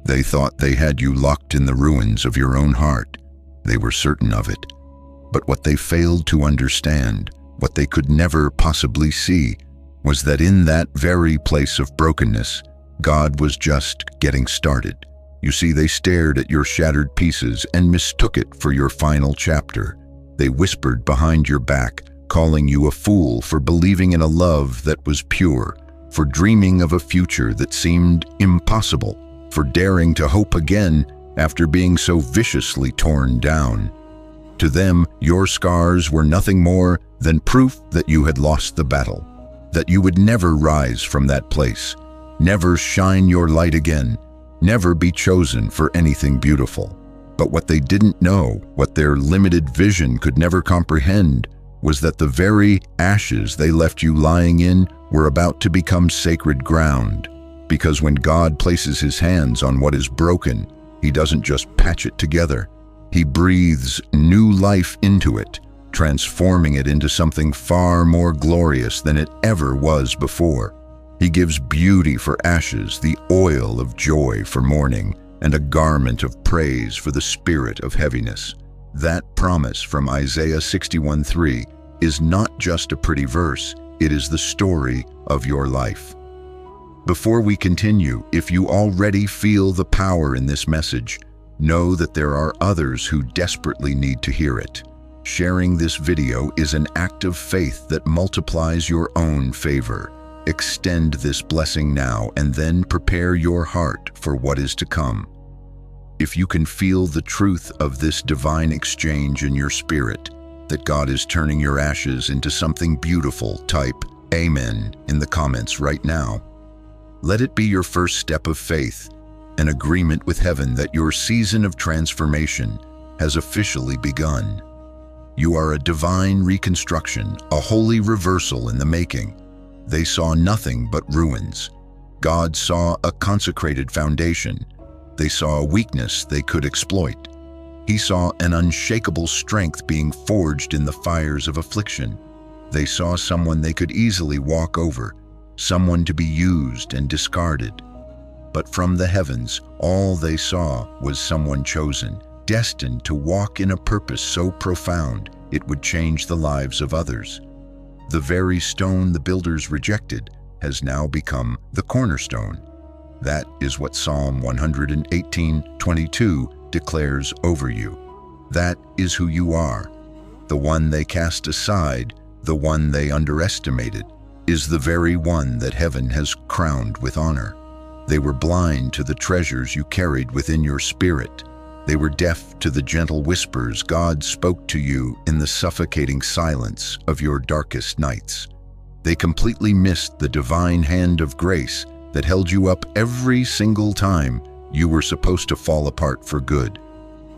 They thought they had you locked in the ruins of your own heart. They were certain of it. But what they failed to understand, what they could never possibly see, was that in that very place of brokenness, God was just getting started. You see, they stared at your shattered pieces and mistook it for your final chapter. They whispered behind your back, calling you a fool for believing in a love that was pure, for dreaming of a future that seemed impossible, for daring to hope again after being so viciously torn down. To them, your scars were nothing more than proof that you had lost the battle, that you would never rise from that place, never shine your light again, never be chosen for anything beautiful. But what they didn't know, what their limited vision could never comprehend, was that the very ashes they left you lying in were about to become sacred ground. Because when God places his hands on what is broken, he doesn't just patch it together. He breathes new life into it, transforming it into something far more glorious than it ever was before. He gives beauty for ashes, the oil of joy for mourning, and a garment of praise for the spirit of heaviness. That promise from Isaiah 61:3 is not just a pretty verse, it is the story of your life. Before we continue, if you already feel the power in this message, know that there are others who desperately need to hear it. Sharing this video is an act of faith that multiplies your own favor. Extend this blessing now and then prepare your heart for what is to come. If you can feel the truth of this divine exchange in your spirit, that God is turning your ashes into something beautiful, type Amen in the comments right now. Let it be your first step of faith, an agreement with heaven that your season of transformation has officially begun. You are a divine reconstruction, a holy reversal in the making. They saw nothing but ruins. God saw a consecrated foundation. They saw a weakness they could exploit. He saw an unshakable strength being forged in the fires of affliction. They saw someone they could easily walk over, someone to be used and discarded. But from the heavens, all they saw was someone chosen, destined to walk in a purpose so profound it would change the lives of others. The very stone the builders rejected has now become the cornerstone. That is what Psalm 118:22 declares over you. That is who you are. The one they cast aside, the one they underestimated, is the very one that heaven has crowned with honor. They were blind to the treasures you carried within your spirit. They were deaf to the gentle whispers God spoke to you in the suffocating silence of your darkest nights. They completely missed the divine hand of grace that held you up every single time you were supposed to fall apart for good.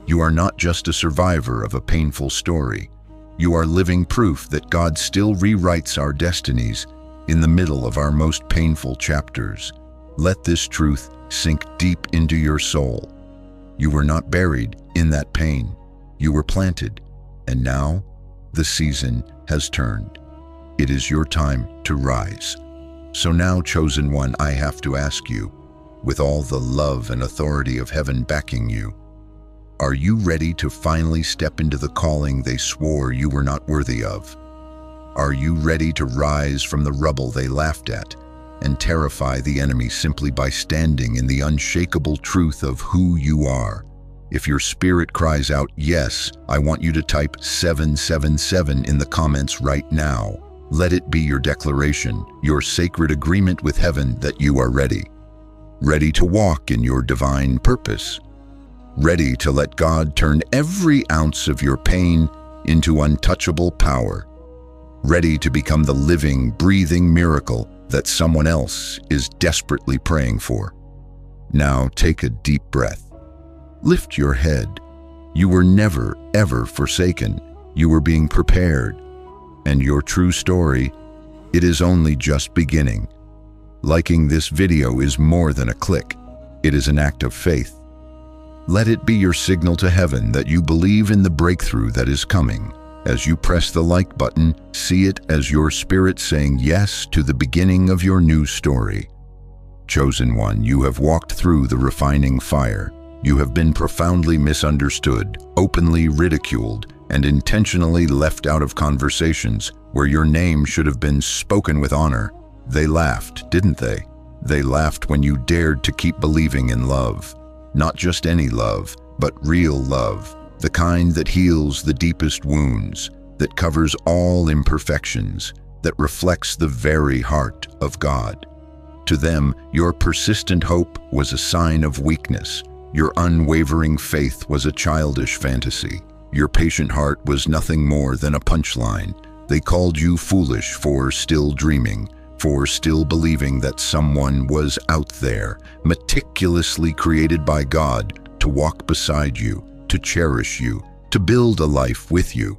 You are not just a survivor of a painful story. You are living proof that God still rewrites our destinies in the middle of our most painful chapters. Let this truth sink deep into your soul. You were not buried in that pain. You were planted, and now the season has turned. It is your time to rise. So now, chosen one, I have to ask you, with all the love and authority of heaven backing you, are you ready to finally step into the calling they swore you were not worthy of? Are you ready to rise from the rubble they laughed at and terrify the enemy simply by standing in the unshakable truth of who you are? If your spirit cries out, yes, I want you to type 777 in the comments right now. Let it be your declaration, your sacred agreement with heaven that you are ready. Ready to walk in your divine purpose. Ready to let God turn every ounce of your pain into untouchable power. Ready to become the living, breathing miracle that someone else is desperately praying for. Now take a deep breath. Lift your head. You were never, ever forsaken. You were being prepared. And your true story, it is only just beginning. Liking this video is more than a click. It is an act of faith. Let it be your signal to heaven that you believe in the breakthrough that is coming. As you press the like button, see it as your spirit saying yes to the beginning of your new story. Chosen one, you have walked through the refining fire. You have been profoundly misunderstood, openly ridiculed, and intentionally left out of conversations where your name should have been spoken with honor. They laughed, didn't they? They laughed when you dared to keep believing in love. Not just any love, but real love. The kind that heals the deepest wounds, that covers all imperfections, that reflects the very heart of God. To them, your persistent hope was a sign of weakness. Your unwavering faith was a childish fantasy. Your patient heart was nothing more than a punchline. They called you foolish for still dreaming, for still believing that someone was out there, meticulously created by God, to walk beside you, to cherish you, to build a life with you.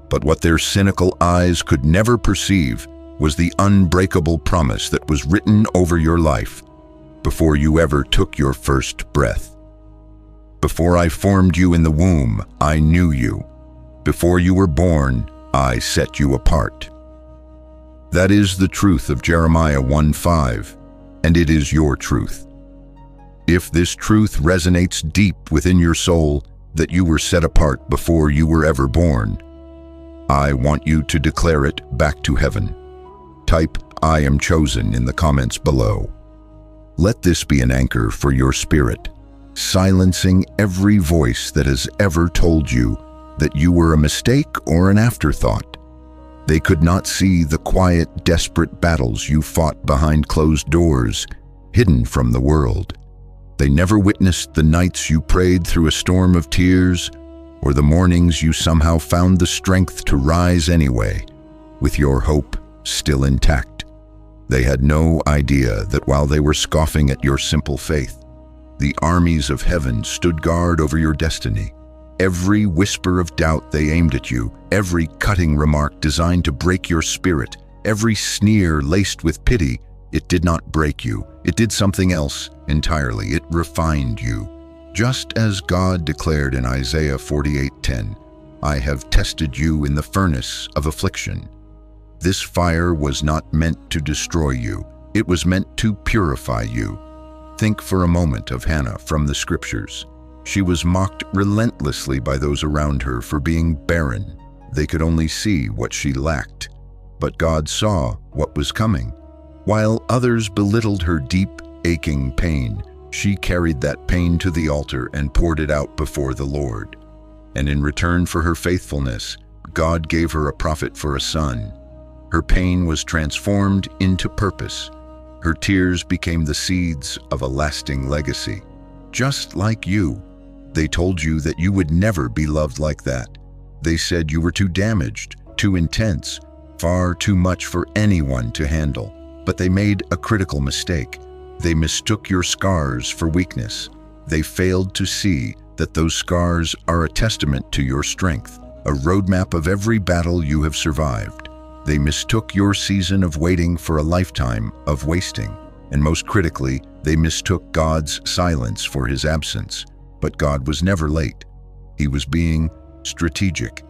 But what their cynical eyes could never perceive was the unbreakable promise that was written over your life before you ever took your first breath. Before I formed you in the womb, I knew you. Before you were born, I set you apart. That is the truth of Jeremiah 1:5, and it is your truth. If this truth resonates deep within your soul, that you were set apart before you were ever born, I want you to declare it back to heaven. Type "I am chosen" in the comments below. Let this be an anchor for your spirit, silencing every voice that has ever told you that you were a mistake or an afterthought. They could not see the quiet, desperate battles you fought behind closed doors, hidden from the world. They never witnessed the nights you prayed through a storm of tears, or the mornings you somehow found the strength to rise anyway, with your hope still intact. They had no idea that while they were scoffing at your simple faith, the armies of heaven stood guard over your destiny. Every whisper of doubt they aimed at you, every cutting remark designed to break your spirit, every sneer laced with pity, it did not break you. It did something else entirely. It refined you. Just as God declared in Isaiah 48:10, I have tested you in the furnace of affliction. This fire was not meant to destroy you. It was meant to purify you. Think for a moment of Hannah from the scriptures. She was mocked relentlessly by those around her for being barren. They could only see what she lacked. But God saw what was coming. While others belittled her deep, aching pain, she carried that pain to the altar and poured it out before the Lord. And in return for her faithfulness, God gave her a prophet for a son. Her pain was transformed into purpose. Her tears became the seeds of a lasting legacy. Just like you, they told you that you would never be loved like that. They said you were too damaged, too intense, far too much for anyone to handle. But they made a critical mistake. They mistook your scars for weakness. They failed to see that those scars are a testament to your strength, a roadmap of every battle you have survived. They mistook your season of waiting for a lifetime of wasting. And most critically, they mistook God's silence for his absence. But God was never late. He was being strategic.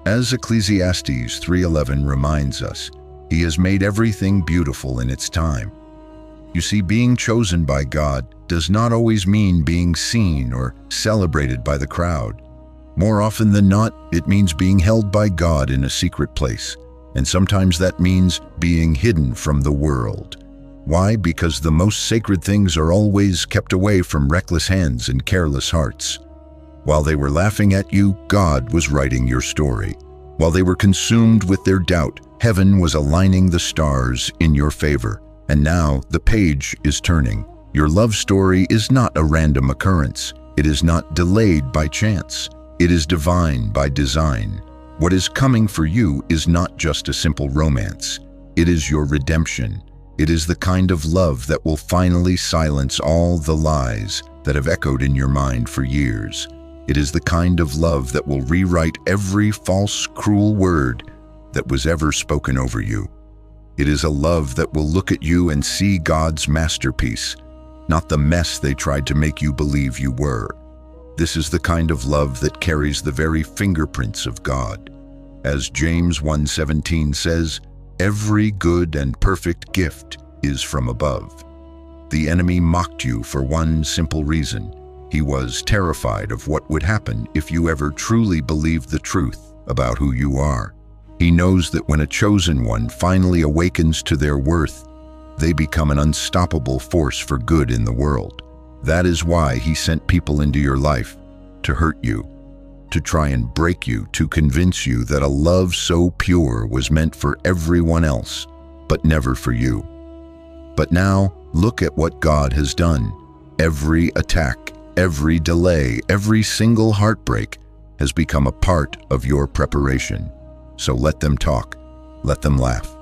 As Ecclesiastes 3:11 reminds us, he has made everything beautiful in its time. You see, being chosen by God does not always mean being seen or celebrated by the crowd. More often than not, it means being held by God in a secret place. And sometimes that means being hidden from the world. Why? Because the most sacred things are always kept away from reckless hands and careless hearts. While they were laughing at you, God was writing your story. While they were consumed with their doubt, heaven was aligning the stars in your favor. And now the page is turning. Your love story is not a random occurrence. It is not delayed by chance. It is divine by design. What is coming for you is not just a simple romance. It is your redemption. It is the kind of love that will finally silence all the lies that have echoed in your mind for years. It is the kind of love that will rewrite every false, cruel word that was ever spoken over you. It is a love that will look at you and see God's masterpiece, not the mess they tried to make you believe you were. This is the kind of love that carries the very fingerprints of God. As James 1:17 says, every good and perfect gift is from above. The enemy mocked you for one simple reason. He was terrified of what would happen if you ever truly believed the truth about who you are. He knows that when a chosen one finally awakens to their worth, they become an unstoppable force for good in the world. That is why he sent people into your life to hurt you, to try and break you, to convince you that a love so pure was meant for everyone else, but never for you. But now, look at what God has done. Every attack, every delay, every single heartbreak has become a part of your preparation. So let them talk, let them laugh.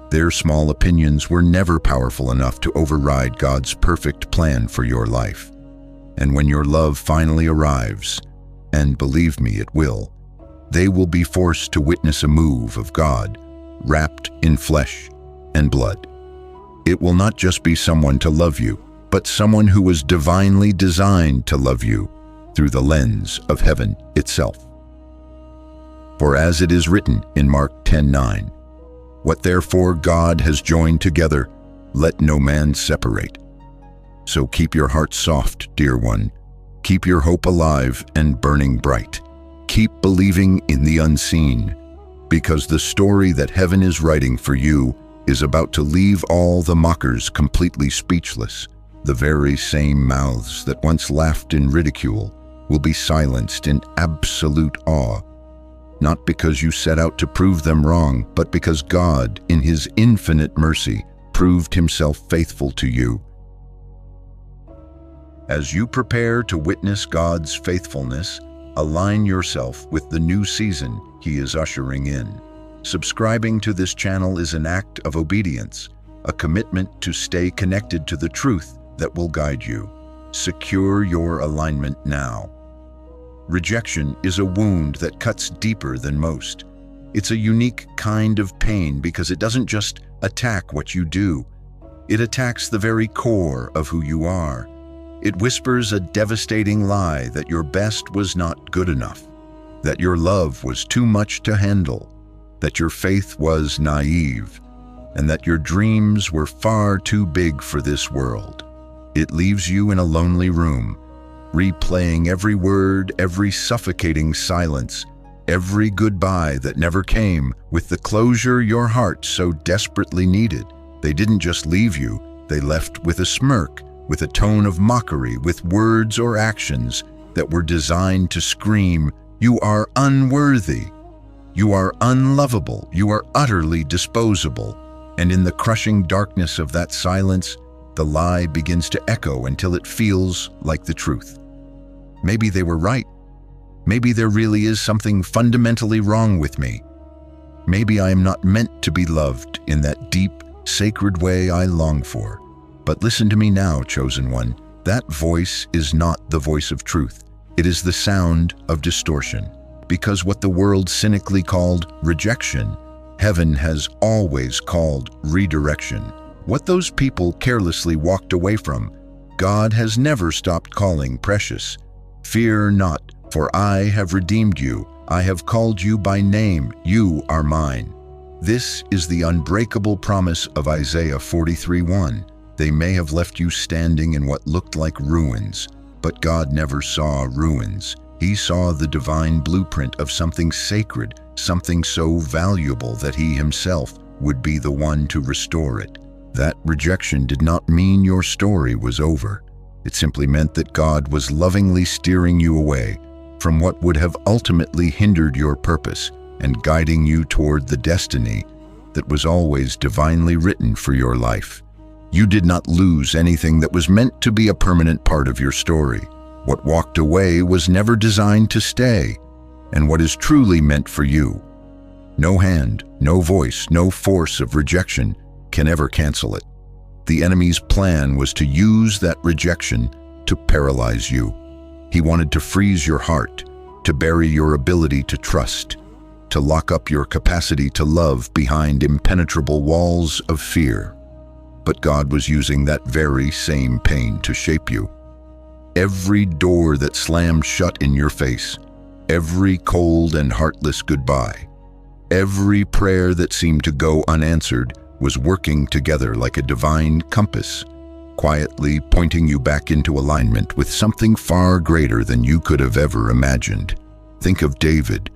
Their small opinions were never powerful enough to override God's perfect plan for your life. And when your love finally arrives, and believe me, it will, they will be forced to witness a move of God wrapped in flesh and blood. It will not just be someone to love you, but someone who was divinely designed to love you through the lens of heaven itself. For as it is written in Mark 10:9, "What therefore God has joined together, let no man separate." So keep your heart soft, dear one. Keep your hope alive and burning bright. Keep believing in the unseen, because the story that heaven is writing for you is about to leave all the mockers completely speechless. The very same mouths that once laughed in ridicule will be silenced in absolute awe. Not because you set out to prove them wrong, but because God, in His infinite mercy, proved Himself faithful to you. As you prepare to witness God's faithfulness, align yourself with the new season He is ushering in. Subscribing to this channel is an act of obedience, a commitment to stay connected to the truth that will guide you. Secure your alignment now. Rejection is a wound that cuts deeper than most. It's a unique kind of pain because it doesn't just attack what you do. It attacks the very core of who you are. It whispers a devastating lie that your best was not good enough, that your love was too much to handle, that your faith was naive, and that your dreams were far too big for this world. It leaves you in a lonely room, replaying every word, every suffocating silence, every goodbye that never came, with the closure your heart so desperately needed. They didn't just leave you, they left with a smirk, with a tone of mockery, with words or actions that were designed to scream, "You are unworthy. You are unlovable. You are utterly disposable." And in the crushing darkness of that silence, the lie begins to echo until it feels like the truth. Maybe they were right. Maybe there really is something fundamentally wrong with me. Maybe I am not meant to be loved in that deep, sacred way I long for. But listen to me now, chosen one. That voice is not the voice of truth. It is the sound of distortion. Because what the world cynically called rejection, heaven has always called redirection. What those people carelessly walked away from, God has never stopped calling precious. Fear not, for I have redeemed you. I have called you by name. You are mine. This is the unbreakable promise of Isaiah 43:1. They may have left you standing in what looked like ruins, but God never saw ruins. He saw the divine blueprint of something sacred, something so valuable that He Himself would be the one to restore it. That rejection did not mean your story was over. It simply meant that God was lovingly steering you away from what would have ultimately hindered your purpose and guiding you toward the destiny that was always divinely written for your life. You did not lose anything that was meant to be a permanent part of your story. What walked away was never designed to stay, and what is truly meant for you, no hand, no voice, no force of rejection can ever cancel it. The enemy's plan was to use that rejection to paralyze you. He wanted to freeze your heart, to bury your ability to trust, to lock up your capacity to love behind impenetrable walls of fear. But God was using that very same pain to shape you. Every door that slammed shut in your face, every cold and heartless goodbye, every prayer that seemed to go unanswered was working together like a divine compass, quietly pointing you back into alignment with something far greater than you could have ever imagined. Think of David,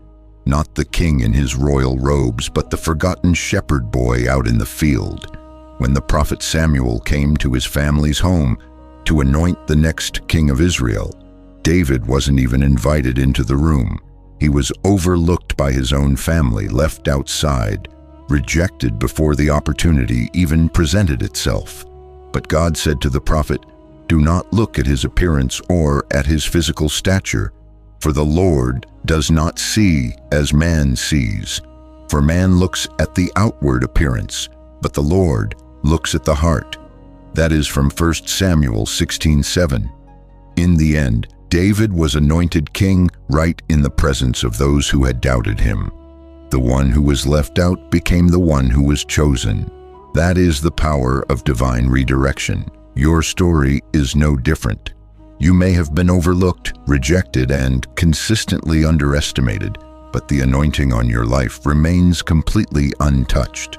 not the king in his royal robes, but the forgotten shepherd boy out in the field. When the prophet Samuel came to his family's home to anoint the next king of Israel, David wasn't even invited into the room. He was overlooked by his own family, left outside, rejected before the opportunity even presented itself. But God said to the prophet, "Do not look at his appearance or at his physical stature, for the Lord does not see as man sees. For man looks at the outward appearance, but the Lord looks at the heart." That is from 1 Samuel 16:7. In the end, David was anointed king right in the presence of those who had doubted him. The one who was left out became the one who was chosen. That is the power of divine redirection. Your story is no different. You may have been overlooked, rejected, and consistently underestimated, but the anointing on your life remains completely untouched.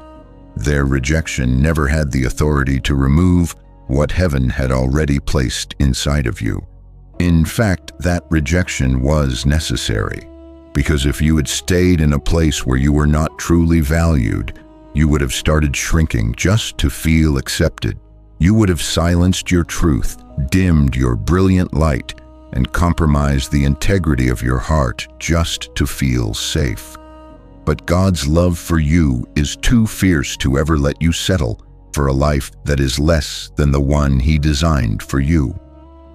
Their rejection never had the authority to remove what heaven had already placed inside of you. In fact, that rejection was necessary, because if you had stayed in a place where you were not truly valued, you would have started shrinking just to feel accepted. You would have silenced your truth, dimmed your brilliant light, and compromised the integrity of your heart just to feel safe. But God's love for you is too fierce to ever let you settle for a life that is less than the one He designed for you.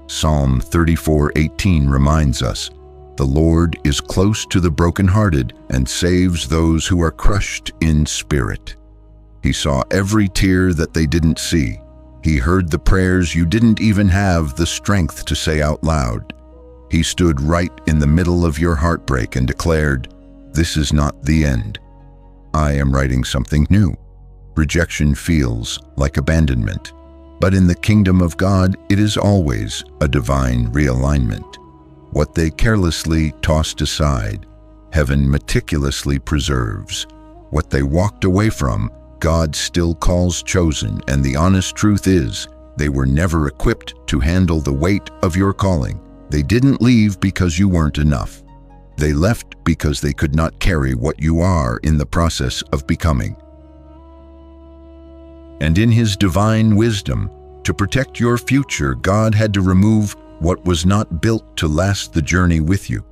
Psalm 34:18 reminds us, "The Lord is close to the brokenhearted and saves those who are crushed in spirit." He saw every tear that they didn't see. He heard the prayers you didn't even have the strength to say out loud. He stood right in the middle of your heartbreak and declared, "This is not the end. I am writing something new." Rejection feels like abandonment, but in the kingdom of God, it is always a divine realignment. What they carelessly tossed aside, heaven meticulously preserves. What they walked away from, God still calls chosen, and the honest truth is, they were never equipped to handle the weight of your calling. They didn't leave because you weren't enough. They left because they could not carry what you are in the process of becoming. And in His divine wisdom, to protect your future, God had to remove what was not built to last the journey with you.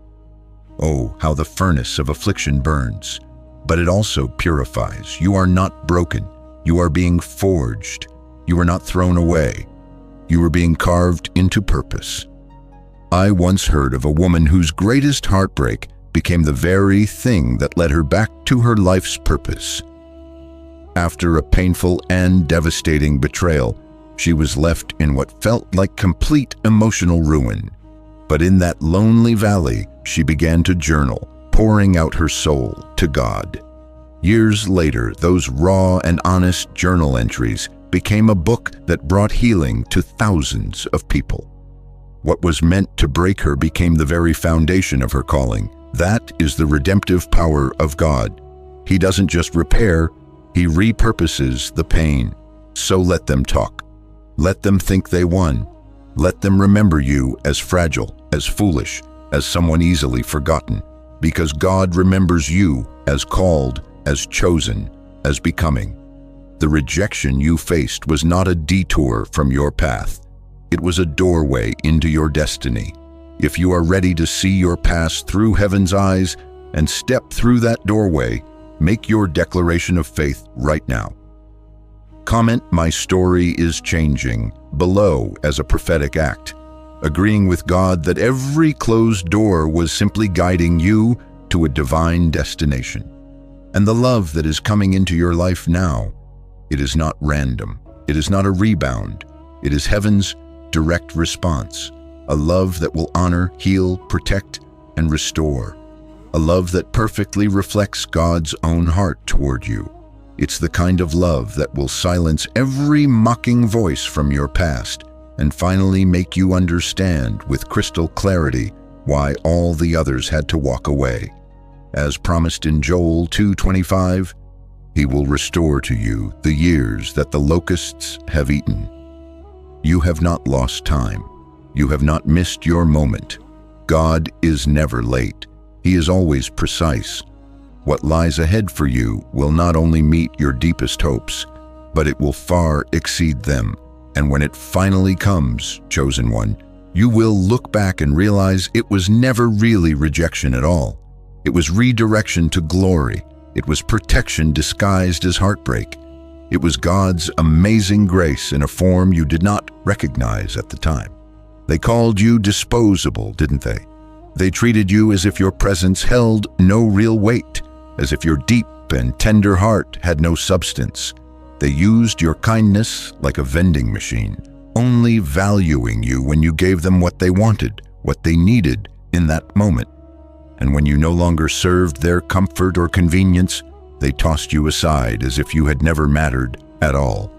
Oh, how the furnace of affliction burns, but it also purifies. You are not broken. You are being forged. You are not thrown away. You are being carved into purpose. I once heard of a woman whose greatest heartbreak became the very thing that led her back to her life's purpose. After a painful and devastating betrayal, she was left in what felt like complete emotional ruin. But in that lonely valley, she began to journal, pouring out her soul to God. Years later, those raw and honest journal entries became a book that brought healing to thousands of people. What was meant to break her became the very foundation of her calling. That is the redemptive power of God. He doesn't just repair, He repurposes the pain. So let them talk. Let them think they won. Let them remember you as fragile, as foolish, as someone easily forgotten, because God remembers you as called, as chosen, as becoming. The rejection you faced was not a detour from your path. It was a doorway into your destiny. If you are ready to see your past through heaven's eyes and step through that doorway, make your declaration of faith right now. Comment "My story is changing" below as a prophetic act, agreeing with God that every closed door was simply guiding you to a divine destination. And the love that is coming into your life now, it is not random. It is not a rebound. It is heaven's direct response. A love that will honor, heal, protect, and restore. A love that perfectly reflects God's own heart toward you. It's the kind of love that will silence every mocking voice from your past and finally make you understand with crystal clarity why all the others had to walk away. As promised in Joel 2:25, He will restore to you the years that the locusts have eaten. You have not lost time. You have not missed your moment. God is never late. He is always precise. What lies ahead for you will not only meet your deepest hopes, but it will far exceed them. And when it finally comes, chosen one, you will look back and realize it was never really rejection at all. It was redirection to glory. It was protection disguised as heartbreak. It was God's amazing grace in a form you did not recognize at the time. They called you disposable, didn't they? They treated you as if your presence held no real weight, as if your deep and tender heart had no substance. They used your kindness like a vending machine, only valuing you when you gave them what they wanted, what they needed in that moment. And when you no longer served their comfort or convenience, they tossed you aside as if you had never mattered at all.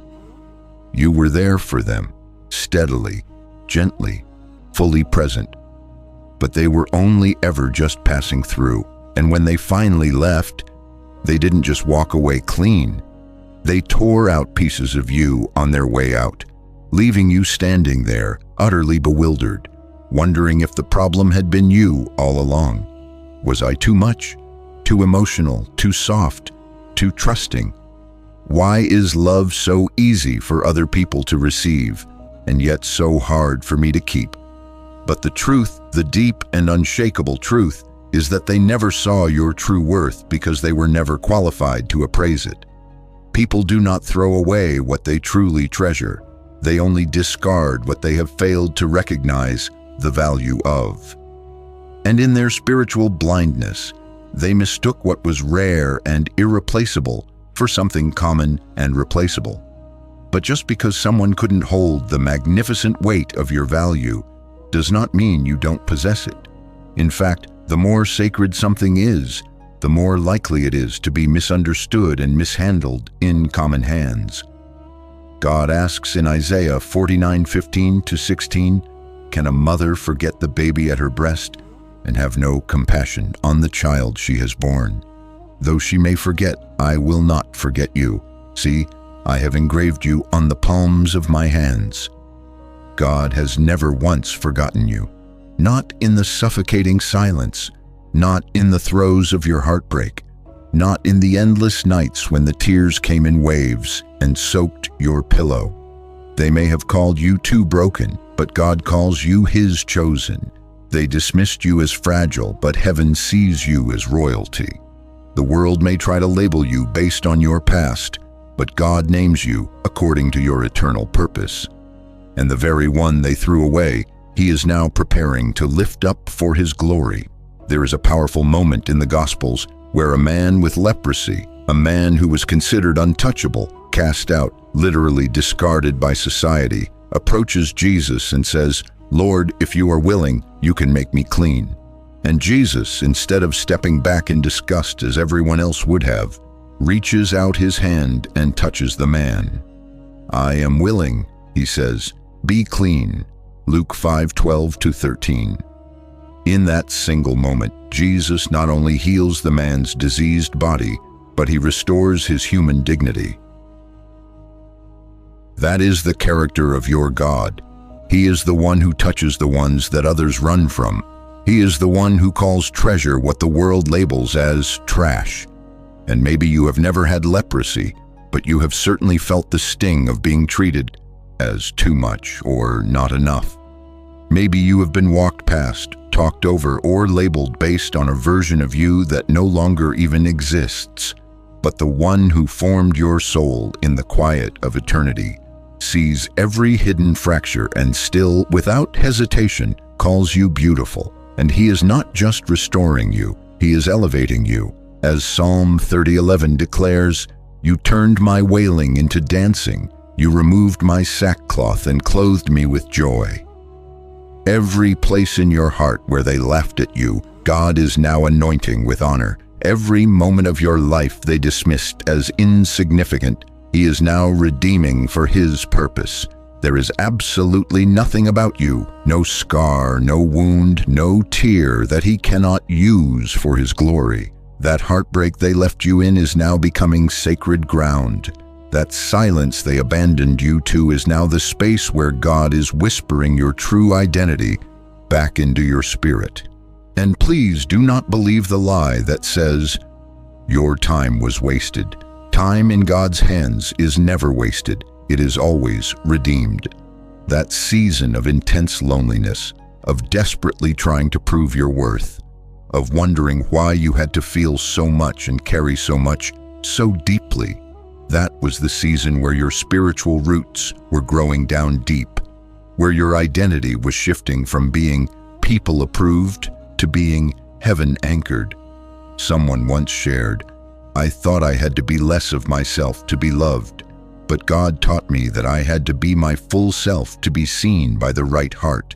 You were there for them, steadily, gently, fully present. But they were only ever just passing through, and when they finally left, they didn't just walk away clean. They tore out pieces of you on their way out, leaving you standing there, utterly bewildered, wondering if the problem had been you all along. Was I too much? Too emotional? Too soft? Too trusting? Why is love so easy for other people to receive, and yet so hard for me to keep? But the truth, the deep and unshakable truth, is that they never saw your true worth because they were never qualified to appraise it. People do not throw away what they truly treasure. They only discard what they have failed to recognize the value of. And in their spiritual blindness, they mistook what was rare and irreplaceable for something common and replaceable. But just because someone couldn't hold the magnificent weight of your value does not mean you don't possess it. In fact, the more sacred something is, the more likely it is to be misunderstood and mishandled in common hands. God asks in Isaiah 49:15-16, "Can a mother forget the baby at her breast and have no compassion on the child she has borne? Though she may forget, I will not forget you. See, I have engraved you on the palms of my hands." God has never once forgotten you. Not in the suffocating silence, not in the throes of your heartbreak, not in the endless nights when the tears came in waves and soaked your pillow. They may have called you too broken, but God calls you His chosen. They dismissed you as fragile, but heaven sees you as royalty. The world may try to label you based on your past, but God names you according to your eternal purpose. And the very one they threw away, He is now preparing to lift up for His glory. There is a powerful moment in the Gospels where a man with leprosy, a man who was considered untouchable, cast out, literally discarded by society, approaches Jesus and says, "Lord, if you are willing, you can make me clean." And Jesus, instead of stepping back in disgust as everyone else would have, reaches out His hand and touches the man. "I am willing," He says, "be clean." Luke 5:12-13. In that single moment, Jesus not only heals the man's diseased body, but He restores his human dignity. That is the character of your God. He is the one who touches the ones that others run from. He is the one who calls treasure what the world labels as trash. And maybe you have never had leprosy, but you have certainly felt the sting of being treated as too much or not enough. Maybe you have been walked past, talked over, or labeled based on a version of you that no longer even exists. But the one who formed your soul in the quiet of eternity sees every hidden fracture and still, without hesitation, calls you beautiful. And He is not just restoring you, He is elevating you. As Psalm 30:11 declares, "You turned my wailing into dancing. You removed my sackcloth and clothed me with joy." Every place in your heart where they laughed at you, God is now anointing with honor. Every moment of your life they dismissed as insignificant, He is now redeeming for His purpose. There is absolutely nothing about you, no scar, no wound, no tear that He cannot use for His glory. That heartbreak they left you in is now becoming sacred ground. That silence they abandoned you to is now the space where God is whispering your true identity back into your spirit. And please do not believe the lie that says, your time was wasted. Time in God's hands is never wasted. It is always redeemed. That season of intense loneliness, of desperately trying to prove your worth, of wondering why you had to feel so much and carry so much so deeply, that was the season where your spiritual roots were growing down deep, where your identity was shifting from being people-approved to being heaven-anchored. Someone once shared, "I thought I had to be less of myself to be loved, but God taught me that I had to be my full self to be seen by the right heart."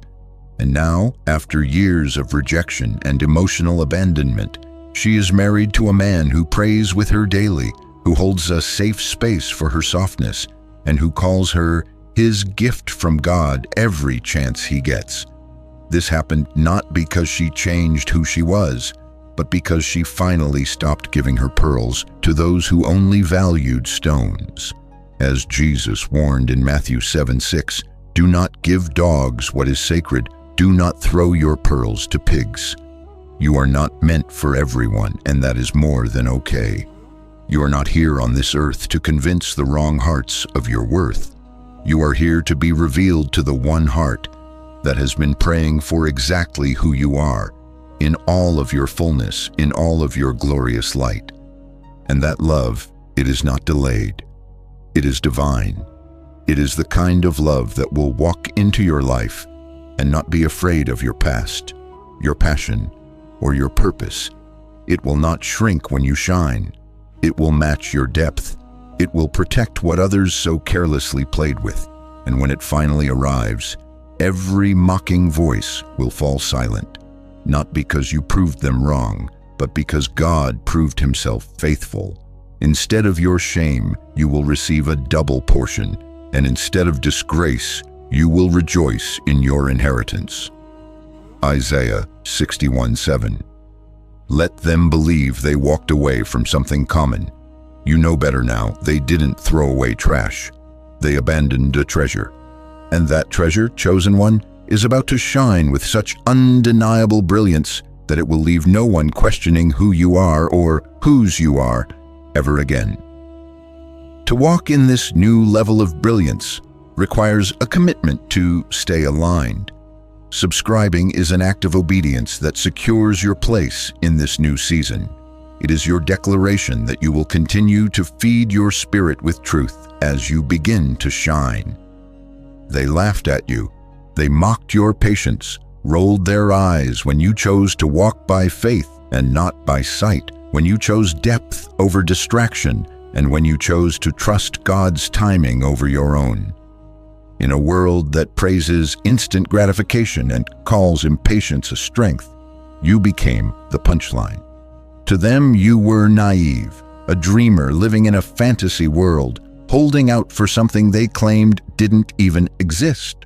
And now, after years of rejection and emotional abandonment, she is married to a man who prays with her daily, who holds a safe space for her softness, and who calls her his gift from God every chance he gets. This happened not because she changed who she was, but because she finally stopped giving her pearls to those who only valued stones. As Jesus warned in Matthew 7:6, "Do not give dogs what is sacred. Do not throw your pearls to pigs." You are not meant for everyone, and that is more than okay. You are not here on this earth to convince the wrong hearts of your worth. You are here to be revealed to the one heart that has been praying for exactly who you are, in all of your fullness, in all of your glorious light. And that love, it is not delayed. It is divine. It is the kind of love that will walk into your life and not be afraid of your past, your passion, or your purpose. It will not shrink when you shine. It will match your depth. It will protect what others so carelessly played with. And when it finally arrives, every mocking voice will fall silent, not because you proved them wrong, but because God proved himself faithful. Instead of your shame, you will receive a double portion, and instead of disgrace, you will rejoice in your inheritance. Isaiah 61:7. Let them believe they walked away from something common. You know better now. They didn't throw away trash. They abandoned a treasure. And that treasure, chosen one, is about to shine with such undeniable brilliance that it will leave no one questioning who you are or whose you are ever again. To walk in this new level of brilliance requires a commitment to stay aligned. Subscribing is an act of obedience that secures your place in this new season. It is your declaration that you will continue to feed your spirit with truth as you begin to shine. They laughed at you. They mocked your patience, rolled their eyes when you chose to walk by faith and not by sight, when you chose depth over distraction, and when you chose to trust God's timing over your own. In a world that praises instant gratification and calls impatience a strength, you became the punchline. To them, you were naive, a dreamer living in a fantasy world, holding out for something they claimed didn't even exist.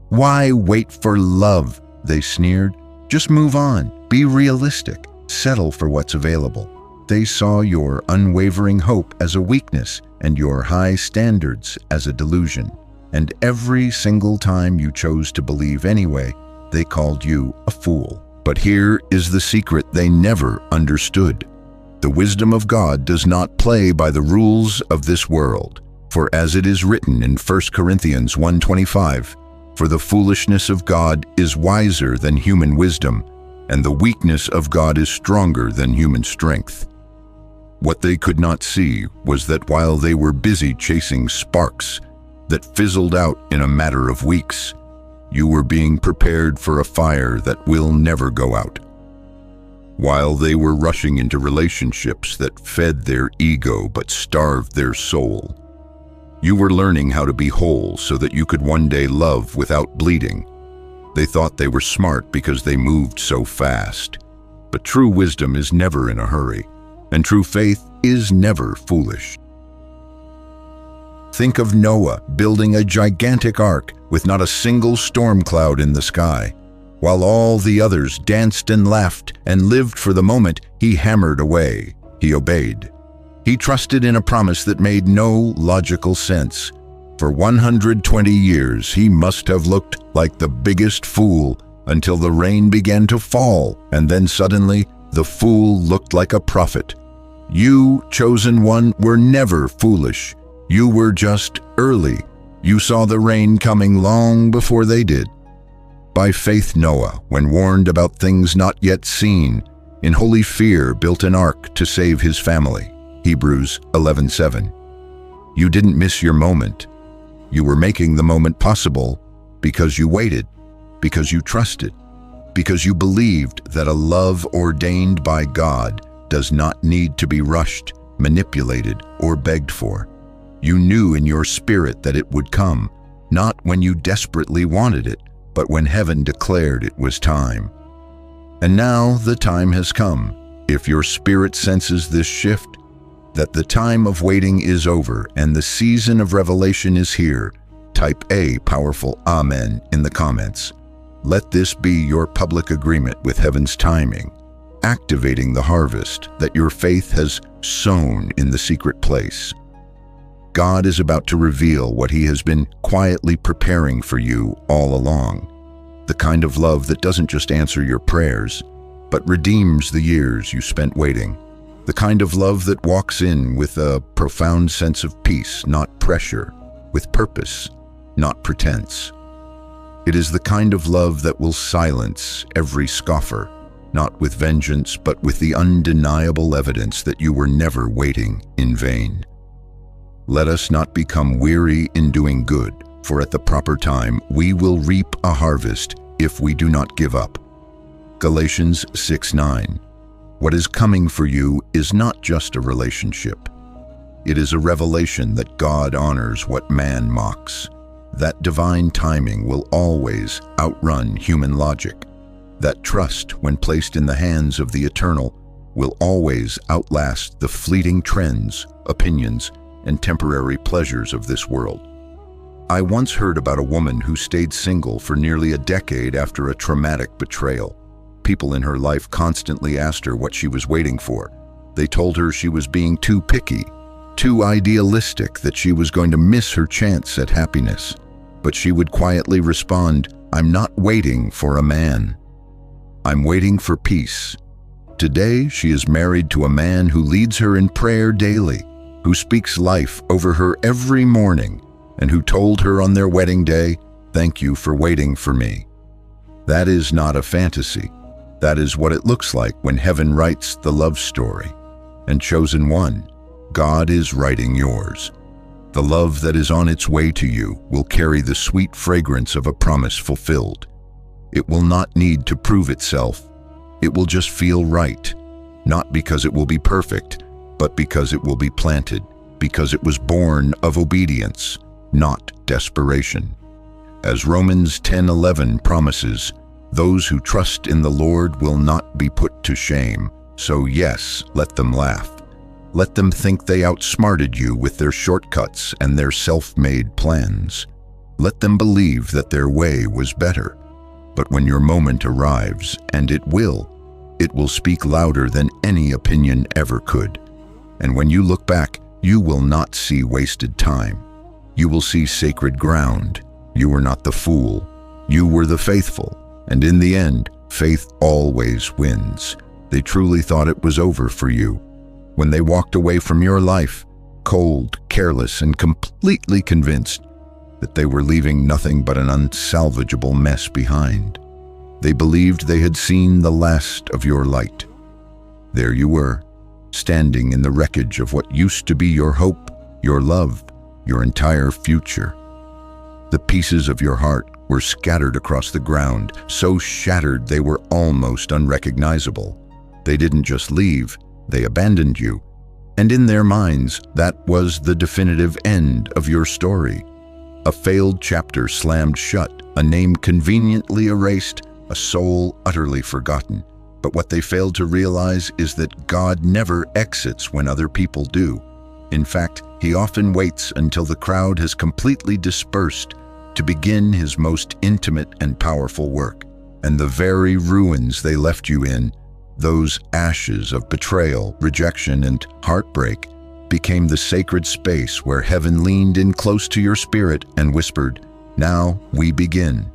Why wait for love, they sneered. Just move on, be realistic, settle for what's available. They saw your unwavering hope as a weakness and your high standards as a delusion. And every single time you chose to believe anyway, they called you a fool. But here is the secret they never understood. The wisdom of God does not play by the rules of this world. For as it is written in 1 Corinthians 1:25, "For the foolishness of God is wiser than human wisdom, and the weakness of God is stronger than human strength." What they could not see was that while they were busy chasing sparks that fizzled out in a matter of weeks, you were being prepared for a fire that will never go out. While they were rushing into relationships that fed their ego but starved their soul, you were learning how to be whole so that you could one day love without bleeding. They thought they were smart because they moved so fast. But true wisdom is never in a hurry, and true faith is never foolish. Think of Noah building a gigantic ark with not a single storm cloud in the sky. While all the others danced and laughed and lived for the moment, he hammered away. He obeyed. He trusted in a promise that made no logical sense. For 120 years, he must have looked like the biggest fool until the rain began to fall, and then suddenly, the fool looked like a prophet. You, chosen one, were never foolish. You were just early. You saw the rain coming long before they did. By faith Noah, when warned about things not yet seen, in holy fear built an ark to save his family. Hebrews 11:7. You didn't miss your moment. You were making the moment possible because you waited, because you trusted, because you believed that a love ordained by God does not need to be rushed, manipulated, or begged for. You knew in your spirit that it would come, not when you desperately wanted it, but when heaven declared it was time. And now the time has come. If your spirit senses this shift, that the time of waiting is over and the season of revelation is here, type a powerful Amen in the comments. Let this be your public agreement with heaven's timing, activating the harvest that your faith has sown in the secret place. God is about to reveal what he has been quietly preparing for you all along. The kind of love that doesn't just answer your prayers, but redeems the years you spent waiting. The kind of love that walks in with a profound sense of peace, not pressure, with purpose, not pretense. It is the kind of love that will silence every scoffer, not with vengeance, but with the undeniable evidence that you were never waiting in vain. Let us not become weary in doing good, for at the proper time we will reap a harvest if we do not give up. Galatians 6:9. What is coming for you is not just a relationship. It is a revelation that God honors what man mocks. That divine timing will always outrun human logic. That trust, when placed in the hands of the eternal, will always outlast the fleeting trends, opinions, and temporary pleasures of this world. I once heard about a woman who stayed single for nearly a decade after a traumatic betrayal. People in her life constantly asked her what she was waiting for. They told her she was being too picky, too idealistic, that she was going to miss her chance at happiness. But she would quietly respond, "I'm not waiting for a man. I'm waiting for peace." Today, she is married to a man who leads her in prayer daily, who speaks life over her every morning, and who told her on their wedding day, "Thank you for waiting for me." That is not a fantasy. That is what it looks like when heaven writes the love story. And chosen one, God is writing yours. The love that is on its way to you will carry the sweet fragrance of a promise fulfilled. It will not need to prove itself. It will just feel right, not because it will be perfect, but because it will be planted, because it was born of obedience, not desperation. As Romans 10:11 promises, those who trust in the Lord will not be put to shame. So yes, let them laugh. Let them think they outsmarted you with their shortcuts and their self-made plans. Let them believe that their way was better. But when your moment arrives, and it will speak louder than any opinion ever could. And when you look back, you will not see wasted time. You will see sacred ground. You were not the fool. You were the faithful. And in the end, faith always wins. They truly thought it was over for you. When they walked away from your life, cold, careless, and completely convinced that they were leaving nothing but an unsalvageable mess behind. They believed they had seen the last of your light. There you were, standing in the wreckage of what used to be your hope, your love, your entire future. The pieces of your heart were scattered across the ground, so shattered they were almost unrecognizable. They didn't just leave, they abandoned you. And in their minds, that was the definitive end of your story. A failed chapter slammed shut, a name conveniently erased, a soul utterly forgotten. But what they failed to realize is that God never exits when other people do. In fact, he often waits until the crowd has completely dispersed to begin his most intimate and powerful work. And the very ruins they left you in, those ashes of betrayal, rejection, and heartbreak, became the sacred space where heaven leaned in close to your spirit and whispered, "Now we begin."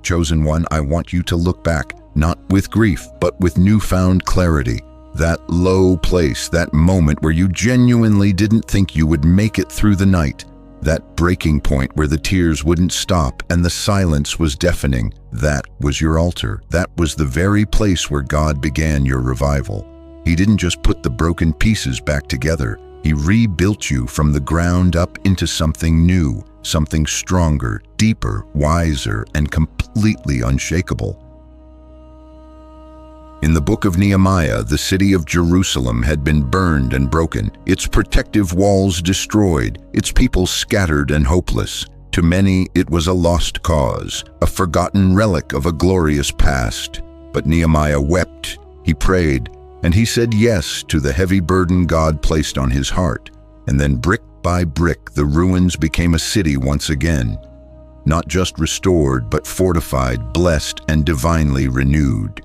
Chosen one, I want you to look back, not with grief, but with newfound clarity. That low place, that moment where you genuinely didn't think you would make it through the night, that breaking point where the tears wouldn't stop and the silence was deafening, that was your altar. That was the very place where God began your revival. He didn't just put the broken pieces back together. He rebuilt you from the ground up into something new, something stronger, deeper, wiser, and completely unshakable. In the book of Nehemiah, the city of Jerusalem had been burned and broken, its protective walls destroyed, its people scattered and hopeless. To many, it was a lost cause, a forgotten relic of a glorious past. But Nehemiah wept, he prayed, and he said yes to the heavy burden God placed on his heart. And then brick by brick, the ruins became a city once again, not just restored, but fortified, blessed, and divinely renewed.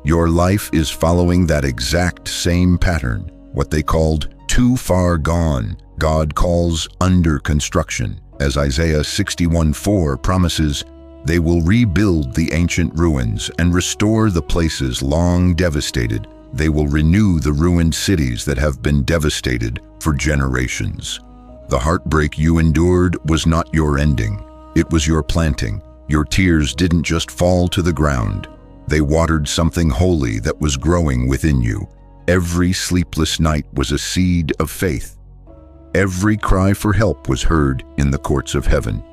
Your life is following that exact same pattern, what they called too far gone, God calls under construction. As Isaiah 61:4 promises, they will rebuild the ancient ruins and restore the places long devastated. They will renew the ruined cities that have been devastated for generations. The heartbreak you endured was not your ending. It was your planting. Your tears didn't just fall to the ground. They watered something holy that was growing within you. Every sleepless night was a seed of faith. Every cry for help was heard in the courts of heaven.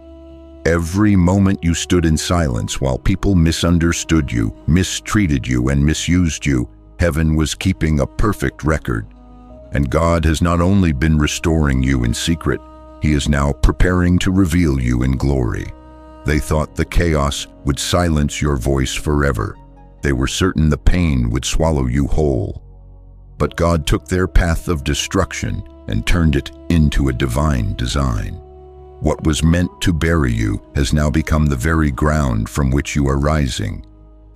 Every moment you stood in silence while people misunderstood you, mistreated you, and misused you, heaven was keeping a perfect record. And God has not only been restoring you in secret, He is now preparing to reveal you in glory. They thought the chaos would silence your voice forever. They were certain the pain would swallow you whole. But God took their path of destruction and turned it into a divine design. What was meant to bury you has now become the very ground from which you are rising.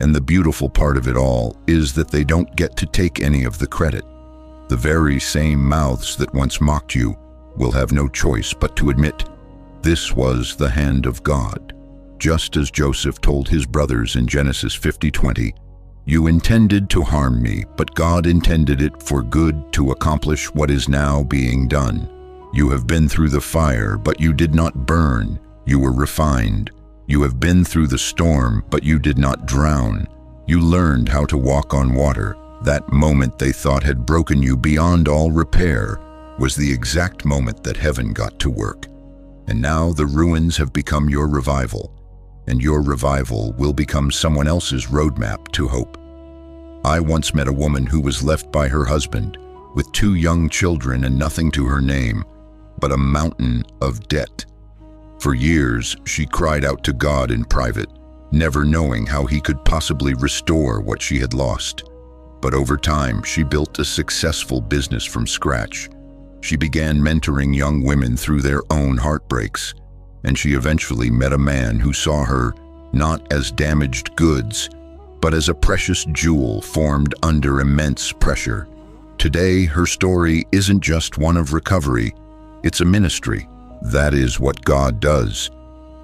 And the beautiful part of it all is that they don't get to take any of the credit. The very same mouths that once mocked you will have no choice but to admit, this was the hand of God. Just as Joseph told his brothers in Genesis 50:20, "You intended to harm me, but God intended it for good to accomplish what is now being done. You have been through the fire, but you did not burn. You were refined. You have been through the storm, but you did not drown. You learned how to walk on water." That moment they thought had broken you beyond all repair was the exact moment that heaven got to work. And now the ruins have become your revival, and your revival will become someone else's roadmap to hope. I once met a woman who was left by her husband with 2 young children and nothing to her name but a mountain of debt. For years, she cried out to God in private, never knowing how He could possibly restore what she had lost. But over time, she built a successful business from scratch. She began mentoring young women through their own heartbreaks, and she eventually met a man who saw her not as damaged goods, but as a precious jewel formed under immense pressure. Today, her story isn't just one of recovery, it's a ministry. That is what God does.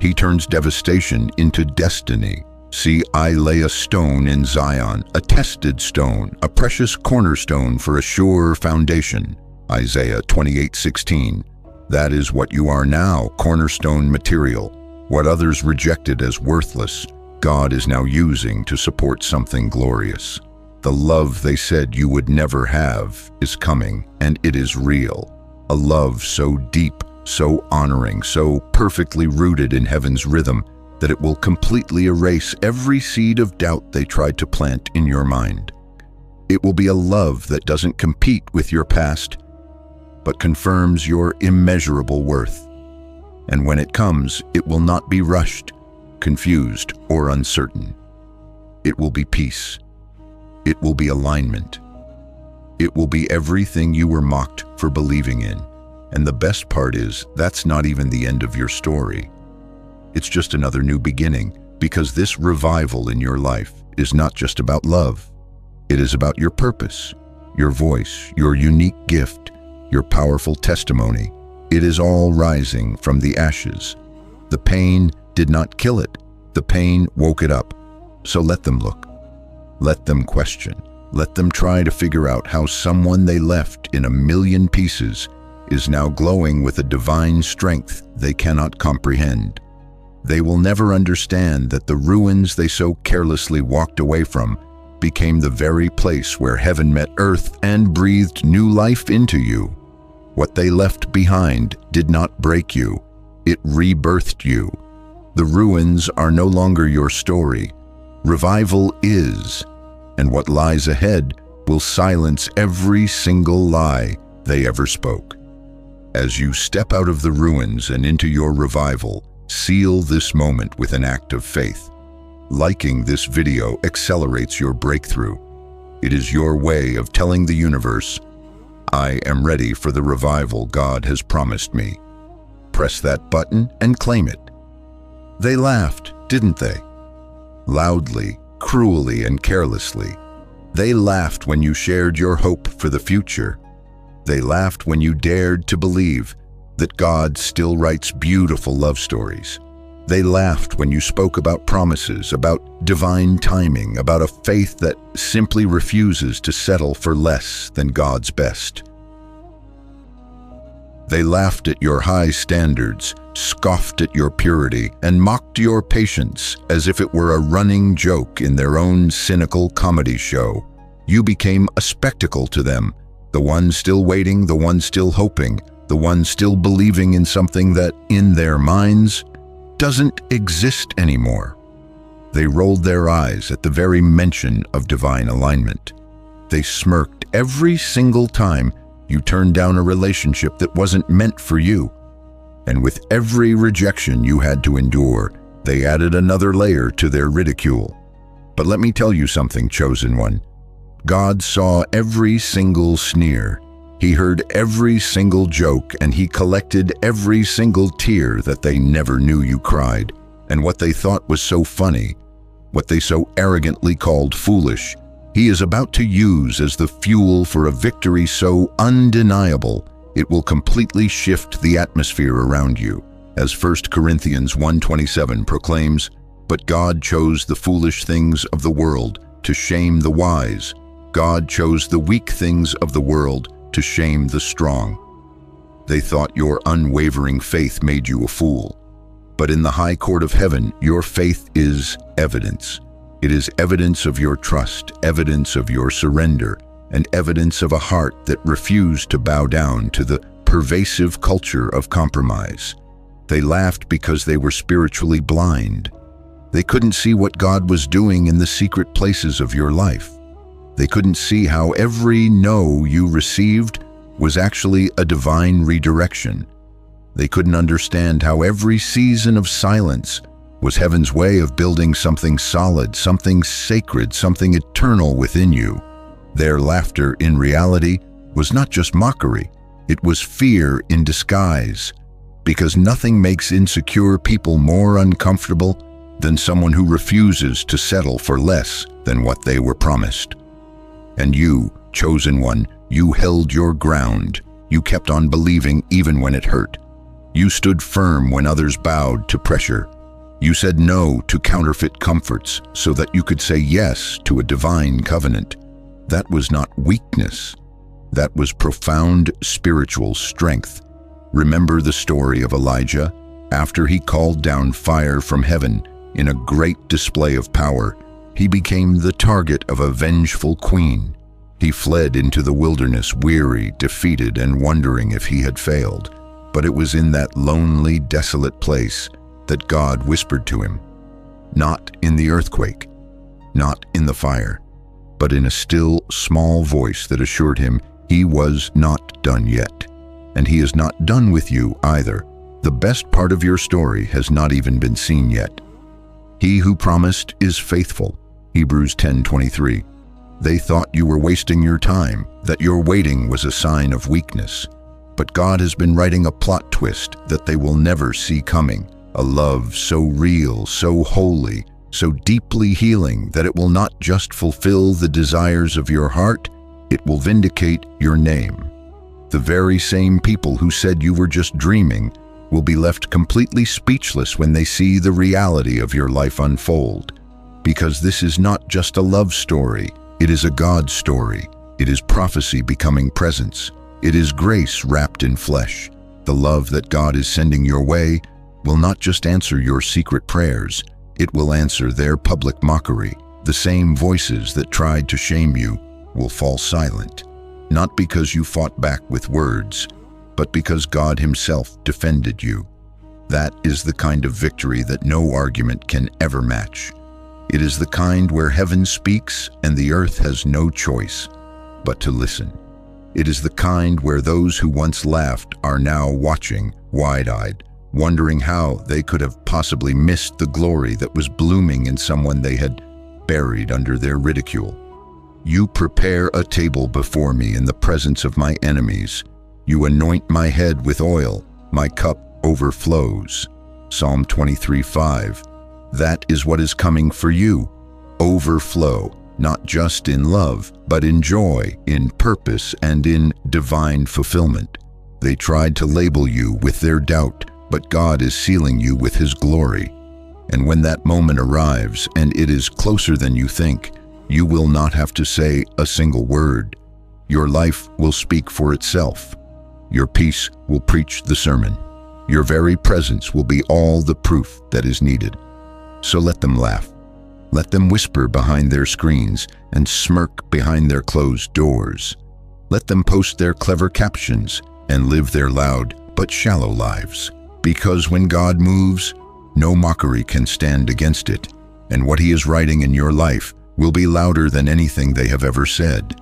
He turns devastation into destiny. See, I lay a stone in Zion, a tested stone, a precious cornerstone for a sure foundation. Isaiah 28:16. That is what you are now, cornerstone material. What others rejected as worthless, God is now using to support something glorious. The love they said you would never have is coming, and it is real. A love so deep, so honoring, so perfectly rooted in heaven's rhythm that it will completely erase every seed of doubt they tried to plant in your mind. It will be a love that doesn't compete with your past, but confirms your immeasurable worth. And when it comes, it will not be rushed, confused, or uncertain. It will be peace. It will be alignment. It will be everything you were mocked for believing in. And the best part is, that's not even the end of your story. It's just another new beginning, Because this revival in your life is not just about love. It is about your purpose, your voice, your unique gift, your powerful testimony. It is all rising from the ashes. The pain did not kill it. The pain woke it up. So let them look. Let them question. Let them try to figure out how someone they left in a million pieces is now glowing with a divine strength they cannot comprehend. They will never understand that the ruins they so carelessly walked away from became the very place where heaven met earth and breathed new life into you. What they left behind did not break you. It rebirthed you. The ruins are no longer your story. Revival is, and what lies ahead will silence every single lie they ever spoke. As you step out of the ruins and into your revival, seal this moment with an act of faith. Liking this video accelerates your breakthrough. It is your way of telling the universe, I am ready for the revival God has promised me. Press that button and claim it. They laughed, didn't they? Loudly, cruelly, and carelessly. They laughed when you shared your hope for the future. They laughed when you dared to believe that God still writes beautiful love stories. They laughed when you spoke about promises, about divine timing, about a faith that simply refuses to settle for less than God's best. They laughed at your high standards, scoffed at your purity, and mocked your patience as if it were a running joke in their own cynical comedy show. You became a spectacle to them, the one still waiting, the one still hoping, the one still believing in something that, in their minds, doesn't exist anymore. They rolled their eyes at the very mention of divine alignment. They smirked every single time you turned down a relationship that wasn't meant for you. And with every rejection you had to endure, they added another layer to their ridicule. But let me tell you something, chosen one. God saw every single sneer. He heard every single joke, and he collected every single tear that they never knew you cried. And what they thought was so funny, what they so arrogantly called foolish, he is about to use as the fuel for a victory so undeniable, it will completely shift the atmosphere around you. As 1 Corinthians 1:27 proclaims, "But God chose the foolish things of the world to shame the wise. God chose the weak things of the world to shame the strong." They thought your unwavering faith made you a fool. But in the high court of heaven, your faith is evidence. It is evidence of your trust, evidence of your surrender, and evidence of a heart that refused to bow down to the pervasive culture of compromise. They laughed because they were spiritually blind. They couldn't see what God was doing in the secret places of your life. They couldn't see how every no you received was actually a divine redirection. They couldn't understand how every season of silence was heaven's way of building something solid, something sacred, something eternal within you. Their laughter, in reality, was not just mockery. It was fear in disguise, because nothing makes insecure people more uncomfortable than someone who refuses to settle for less than what they were promised. And you, chosen one, you held your ground. You kept on believing even when it hurt. You stood firm when others bowed to pressure. You said no to counterfeit comforts so that you could say yes to a divine covenant. That was not weakness. That was profound spiritual strength. Remember the story of Elijah? After he called down fire from heaven in a great display of power, he became the target of a vengeful queen. He fled into the wilderness, weary, defeated, and wondering if he had failed. But it was in that lonely, desolate place that God whispered to him, not in the earthquake, not in the fire, but in a still, small voice that assured him he was not done yet. And he is not done with you either. The best part of your story has not even been seen yet. He who promised is faithful. Hebrews 10:23. They thought you were wasting your time, that your waiting was a sign of weakness. But God has been writing a plot twist that they will never see coming, a love so real, so holy, so deeply healing that it will not just fulfill the desires of your heart, it will vindicate your name. The very same people who said you were just dreaming will be left completely speechless when they see the reality of your life unfold. Because this is not just a love story, it is a God story. It is prophecy becoming presence. It is grace wrapped in flesh. The love that God is sending your way will not just answer your secret prayers, it will answer their public mockery. The same voices that tried to shame you will fall silent, not because you fought back with words, but because God Himself defended you. That is the kind of victory that no argument can ever match. It is the kind where heaven speaks and the earth has no choice but to listen. It is the kind where those who once laughed are now watching, wide-eyed, wondering how they could have possibly missed the glory that was blooming in someone they had buried under their ridicule. You prepare a table before me in the presence of my enemies. You anoint my head with oil, my cup overflows. Psalm 23:5. That is what is coming for you. Overflow, not just in love, but in joy, in purpose, and in divine fulfillment. They tried to label you with their doubt, but God is sealing you with His glory. And when that moment arrives, and it is closer than you think, you will not have to say a single word. Your life will speak for itself. Your peace will preach the sermon. Your very presence will be all the proof that is needed. So let them laugh. Let them whisper behind their screens and smirk behind their closed doors. Let them post their clever captions and live their loud but shallow lives. Because when God moves, no mockery can stand against it, and what He is writing in your life will be louder than anything they have ever said.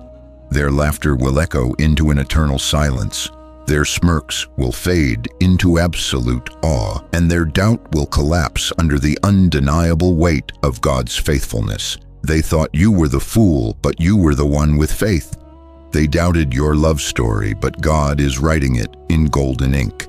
Their laughter will echo into an eternal silence. Their smirks will fade into absolute awe, and their doubt will collapse under the undeniable weight of God's faithfulness. They thought you were the fool, but you were the one with faith. They doubted your love story, but God is writing it in golden ink.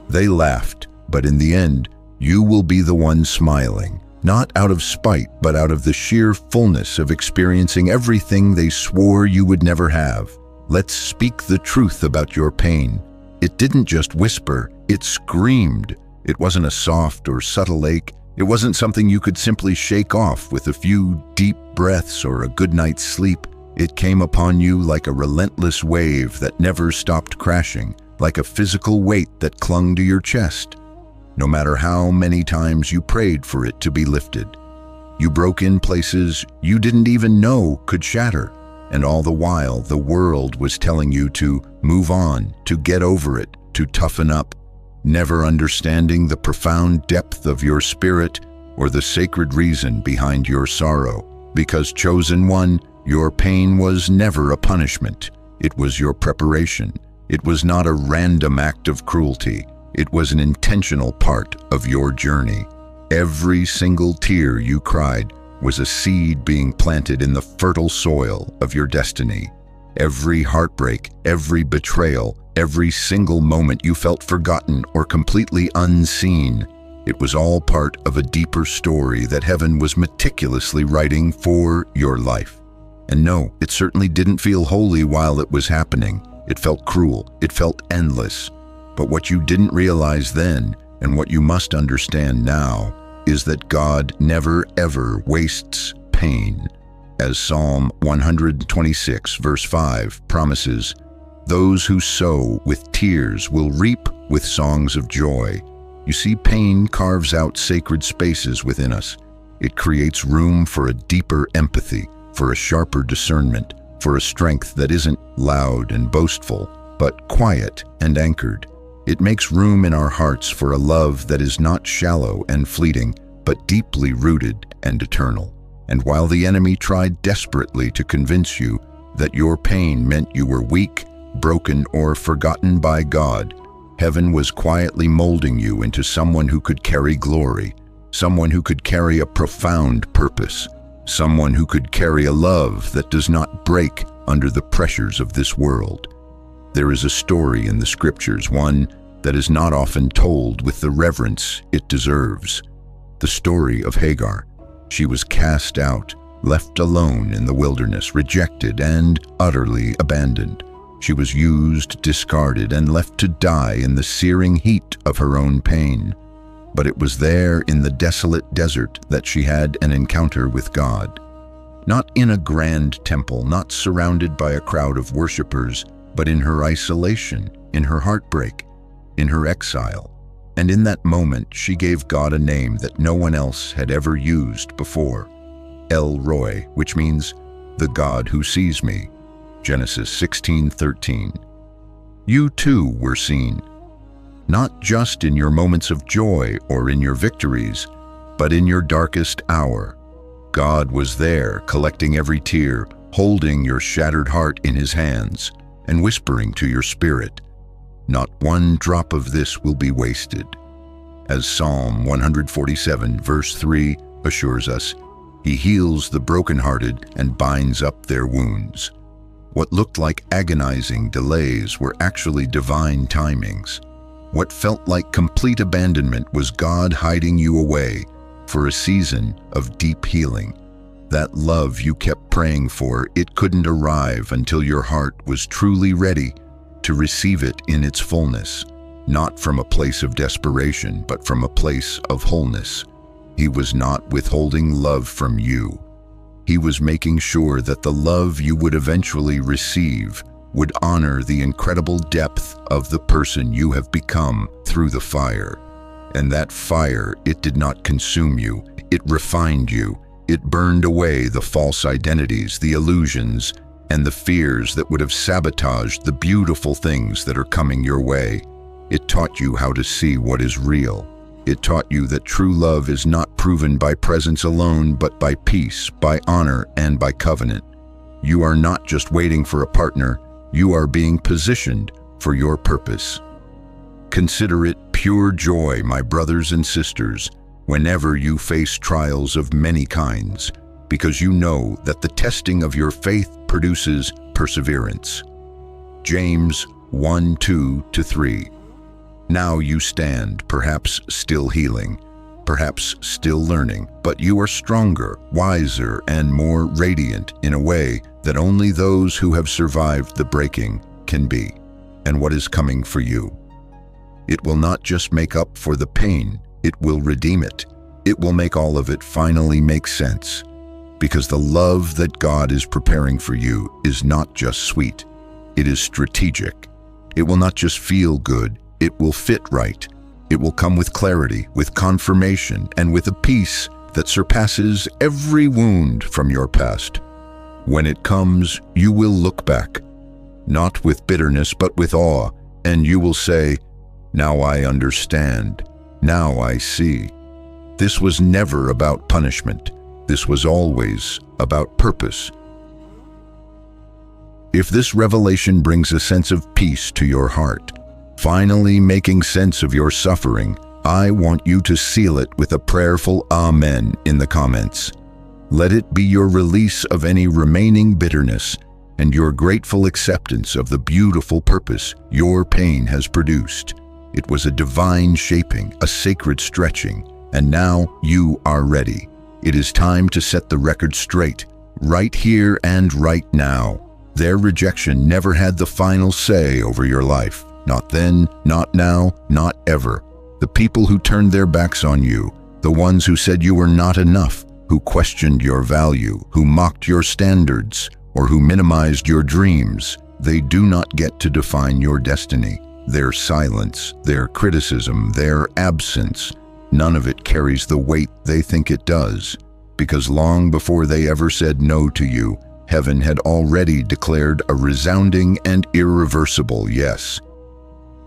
They laughed, but in the end, you will be the one smiling, not out of spite, but out of the sheer fullness of experiencing everything they swore you would never have. Let's speak the truth about your pain. It didn't just whisper, it screamed. It wasn't a soft or subtle ache. It wasn't something you could simply shake off with a few deep breaths or a good night's sleep. It came upon you like a relentless wave that never stopped crashing, like a physical weight that clung to your chest. No matter how many times you prayed for it to be lifted, you broke in places you didn't even know could shatter. And all the while, the world was telling you to move on, to get over it, to toughen up, never understanding the profound depth of your spirit or the sacred reason behind your sorrow. Because, chosen one, your pain was never a punishment. It was your preparation. It was not a random act of cruelty. It was an intentional part of your journey. Every single tear you cried was a seed being planted in the fertile soil of your destiny. Every heartbreak, every betrayal, every single moment you felt forgotten or completely unseen, it was all part of a deeper story that heaven was meticulously writing for your life. And no, it certainly didn't feel holy while it was happening. It felt cruel. It felt endless. But what you didn't realize then, and what you must understand now, is that God never ever wastes pain. As Psalm 126 verse 5 promises, those who sow with tears will reap with songs of joy. You see, pain carves out sacred spaces within us. It creates room for a deeper empathy, for a sharper discernment, for a strength that isn't loud and boastful, but quiet and anchored. It makes room in our hearts for a love that is not shallow and fleeting, but deeply rooted and eternal. And while the enemy tried desperately to convince you that your pain meant you were weak, broken, or forgotten by God, heaven was quietly molding you into someone who could carry glory, someone who could carry a profound purpose, someone who could carry a love that does not break under the pressures of this world. There is a story in the scriptures, one that is not often told with the reverence it deserves. The story of Hagar. She was cast out, left alone in the wilderness, rejected and utterly abandoned. She was used, discarded, and left to die in the searing heat of her own pain. But it was there in the desolate desert that she had an encounter with God. Not in a grand temple, not surrounded by a crowd of worshipers, but in her isolation, in her heartbreak, in her exile. And in that moment, she gave God a name that no one else had ever used before. El Roi, which means the God who sees me. Genesis 16:13. You too were seen, not just in your moments of joy or in your victories, but in your darkest hour. God was there, collecting every tear, holding your shattered heart in his hands, and whispering to your spirit, "Not one drop of this will be wasted." As Psalm 147 verse 3 assures us, he heals the brokenhearted and binds up their wounds. What looked like agonizing delays were actually divine timings. What felt like complete abandonment was God hiding you away for a season of deep healing. That love you kept praying for, it couldn't arrive until your heart was truly ready to receive it in its fullness, not from a place of desperation, but from a place of wholeness. He was not withholding love from you. He was making sure that the love you would eventually receive would honor the incredible depth of the person you have become through the fire. And that fire, it did not consume you, it refined you. It burned away the false identities, the illusions, and the fears that would have sabotaged the beautiful things that are coming your way. It taught you how to see what is real. It taught you that true love is not proven by presence alone, but by peace, by honor, and by covenant. You are not just waiting for a partner, you are being positioned for your purpose. Consider it pure joy, my brothers and sisters, whenever you face trials of many kinds, because you know that the testing of your faith produces perseverance. James 1:2-3. Now you stand, perhaps still healing, perhaps still learning, but you are stronger, wiser, and more radiant in a way that only those who have survived the breaking can be. And what is coming for you? It will not just make up for the pain, it will redeem it. It will make all of it finally make sense. Because the love that God is preparing for you is not just sweet, it is strategic. It will not just feel good, it will fit right. It will come with clarity, with confirmation, and with a peace that surpasses every wound from your past. When it comes, you will look back, not with bitterness, but with awe, and you will say, "Now I understand. Now I see." This was never about punishment. This was always about purpose. If this revelation brings a sense of peace to your heart, finally making sense of your suffering, I want you to seal it with a prayerful Amen in the comments. Let it be your release of any remaining bitterness and your grateful acceptance of the beautiful purpose your pain has produced. It was a divine shaping, a sacred stretching, and now you are ready. It is time to set the record straight, right here and right now. Their rejection never had the final say over your life. Not then, not now, not ever. The people who turned their backs on you, the ones who said you were not enough, who questioned your value, who mocked your standards, or who minimized your dreams, they do not get to define your destiny. Their silence, their criticism, their absence, none of it carries the weight they think it does, because long before they ever said no to you, heaven had already declared a resounding and irreversible yes.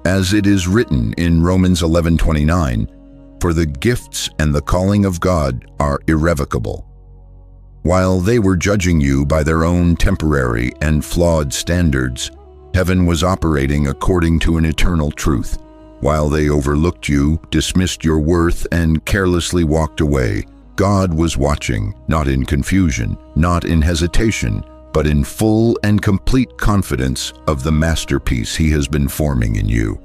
As it is written in Romans 11:29, "For the gifts and the calling of God are irrevocable." While they were judging you by their own temporary and flawed standards, heaven was operating according to an eternal truth. While they overlooked you, dismissed your worth, and carelessly walked away, God was watching, not in confusion, not in hesitation, but in full and complete confidence of the masterpiece He has been forming in you.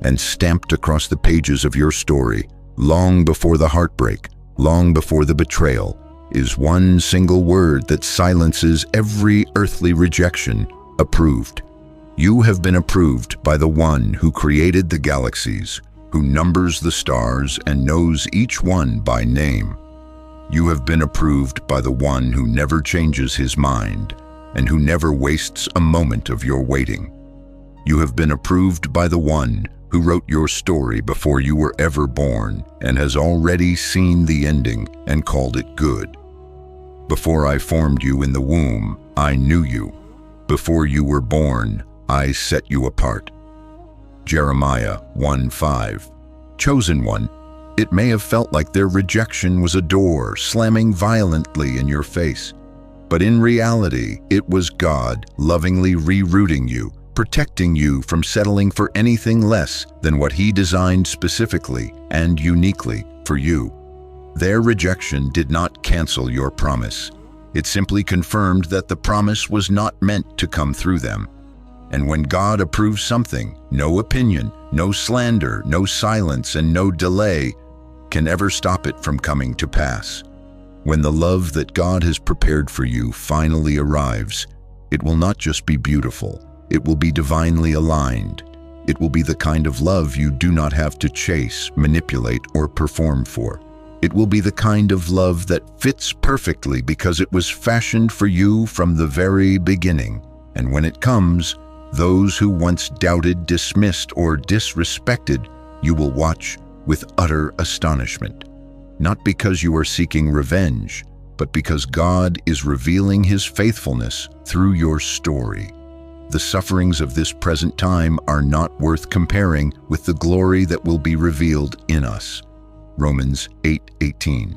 and stamped across the pages of your story, long before the heartbreak, long before the betrayal, is one single word that silences every earthly rejection: approved. You have been approved by the one who created the galaxies, who numbers the stars and knows each one by name. You have been approved by the one who never changes his mind and who never wastes a moment of your waiting. You have been approved by the one who wrote your story before you were ever born and has already seen the ending and called it good. Before I formed you in the womb, I knew you. Before you were born, I set you apart. Jeremiah 1:5. Chosen one, it may have felt like their rejection was a door slamming violently in your face, but in reality, it was God lovingly rerouting you, protecting you from settling for anything less than what He designed specifically and uniquely for you. Their rejection did not cancel your promise. It simply confirmed that the promise was not meant to come through them. And when God approves something, no opinion, no slander, no silence, and no delay can ever stop it from coming to pass. When the love that God has prepared for you finally arrives, it will not just be beautiful, it will be divinely aligned. It will be the kind of love you do not have to chase, manipulate, or perform for. It will be the kind of love that fits perfectly because it was fashioned for you from the very beginning. And when it comes, those who once doubted, dismissed, or disrespected, you will watch with utter astonishment. Not because you are seeking revenge, but because God is revealing His faithfulness through your story. The sufferings of this present time are not worth comparing with the glory that will be revealed in us. Romans 8:18.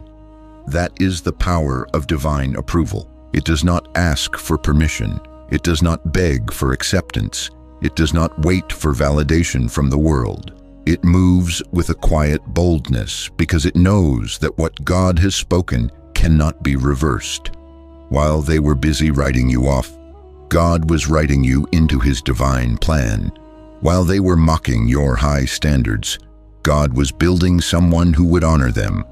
That is the power of divine approval. It does not ask for permission. It does not beg for acceptance. It does not wait for validation from the world. It moves with a quiet boldness because it knows that what God has spoken cannot be reversed. While they were busy writing you off, God was writing you into His divine plan. While they were mocking your high standards, God was building someone who would honor them.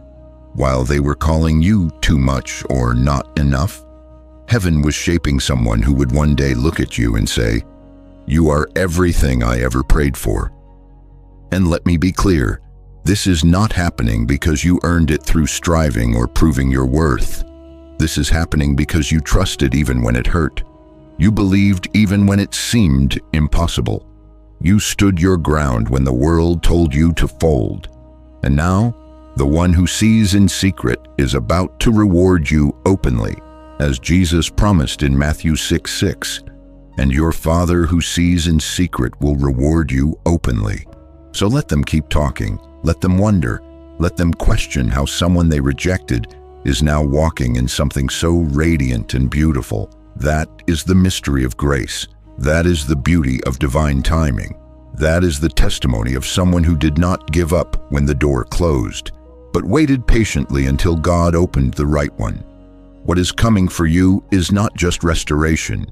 While they were calling you too much or not enough, heaven was shaping someone who would one day look at you and say, "You are everything I ever prayed for." And let me be clear, this is not happening because you earned it through striving or proving your worth. This is happening because you trusted even when it hurt. You believed even when it seemed impossible. You stood your ground when the world told you to fold. And now, the one who sees in secret is about to reward you openly, as Jesus promised in Matthew 6:6. And your Father who sees in secret will reward you openly. So let them keep talking, let them wonder, let them question how someone they rejected is now walking in something so radiant and beautiful. That is the mystery of grace. That is the beauty of divine timing. That is the testimony of someone who did not give up when the door closed, but waited patiently until God opened the right one. What is coming for you is not just restoration.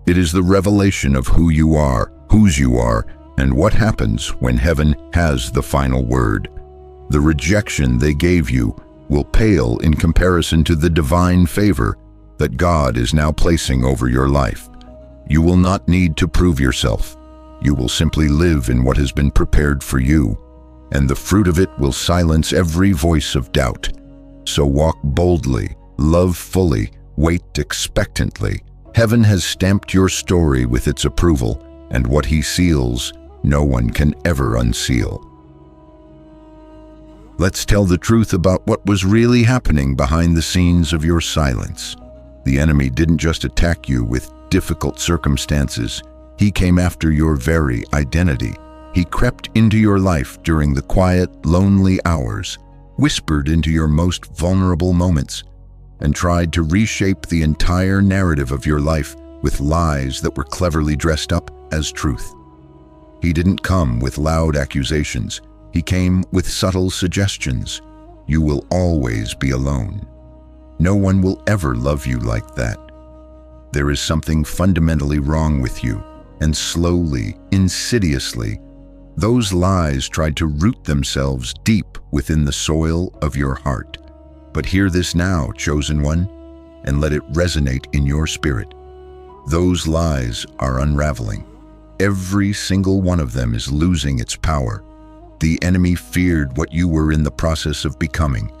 It is the revelation of who you are, whose you are, and what happens when heaven has the final word. The rejection they gave you will pale in comparison to the divine favor that God is now placing over your life. You will not need to prove yourself. You will simply live in what has been prepared for you, and the fruit of it will silence every voice of doubt. So walk boldly, love fully, wait expectantly. Heaven has stamped your story with its approval, and what He seals, no one can ever unseal. Let's tell the truth about what was really happening behind the scenes of your silence. The enemy didn't just attack you with difficult circumstances. He came after your very identity. He crept into your life during the quiet, lonely hours, whispered into your most vulnerable moments, and tried to reshape the entire narrative of your life with lies that were cleverly dressed up as truth. He didn't come with loud accusations. He came with subtle suggestions. You will always be alone. No one will ever love you like that. There is something fundamentally wrong with you, and slowly, insidiously, Those lies tried to root themselves deep within the soil of your heart. But hear this now, chosen one, and let it resonate in your spirit. Those lies are unraveling. Every single one of them is losing its power. The enemy feared what you were in the process of becoming.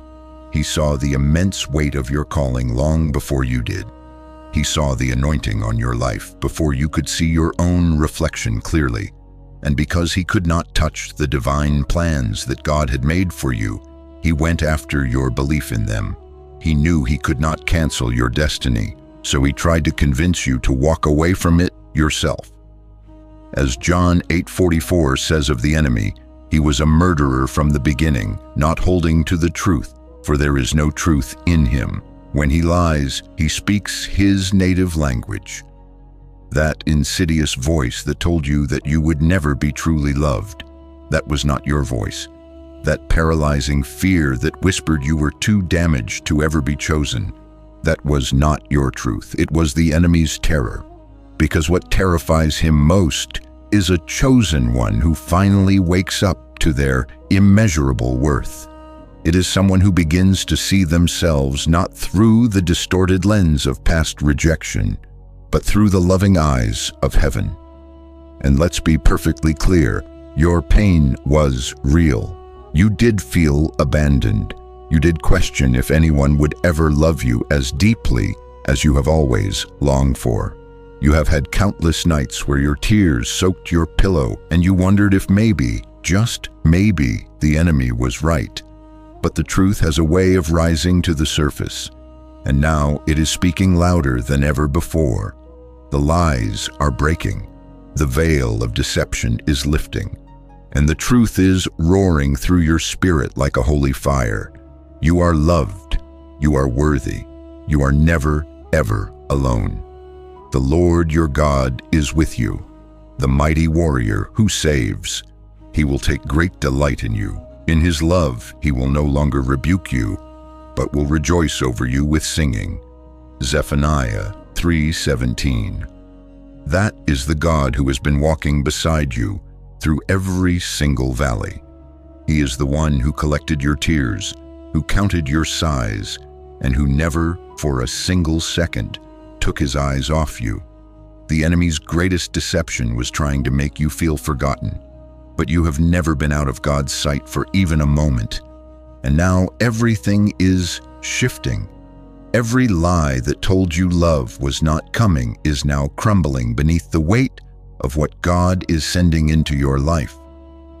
He saw the immense weight of your calling long before you did. He saw the anointing on your life before you could see your own reflection clearly. And because he could not touch the divine plans that God had made for you, he went after your belief in them. He knew he could not cancel your destiny, so he tried to convince you to walk away from it yourself. As John 8:44 says of the enemy, he was a murderer from the beginning, not holding to the truth, for there is no truth in him. When he lies, he speaks his native language. That insidious voice that told you that you would never be truly loved, that was not your voice. That paralyzing fear that whispered you were too damaged to ever be chosen, that was not your truth. It was the enemy's terror. Because what terrifies him most is a chosen one who finally wakes up to their immeasurable worth. It is someone who begins to see themselves not through the distorted lens of past rejection, but through the loving eyes of heaven. And let's be perfectly clear, your pain was real. You did feel abandoned. You did question if anyone would ever love you as deeply as you have always longed for. You have had countless nights where your tears soaked your pillow and you wondered if maybe, just maybe, the enemy was right. But the truth has a way of rising to the surface, and now it is speaking louder than ever before. The lies are breaking. The veil of deception is lifting, and the truth is roaring through your spirit like a holy fire. You are loved. You are worthy. You are never, ever alone. The Lord your God is with you, the mighty warrior who saves. He will take great delight in you. In his love, he will no longer rebuke you, but will rejoice over you with singing. Zephaniah 3:17. That is the God who has been walking beside you through every single valley. He is the one who collected your tears, who counted your sighs, and who never, for a single second, took his eyes off you. The enemy's greatest deception was trying to make you feel forgotten, but you have never been out of God's sight for even a moment. And now everything is shifting. Every lie that told you love was not coming is now crumbling beneath the weight of what God is sending into your life.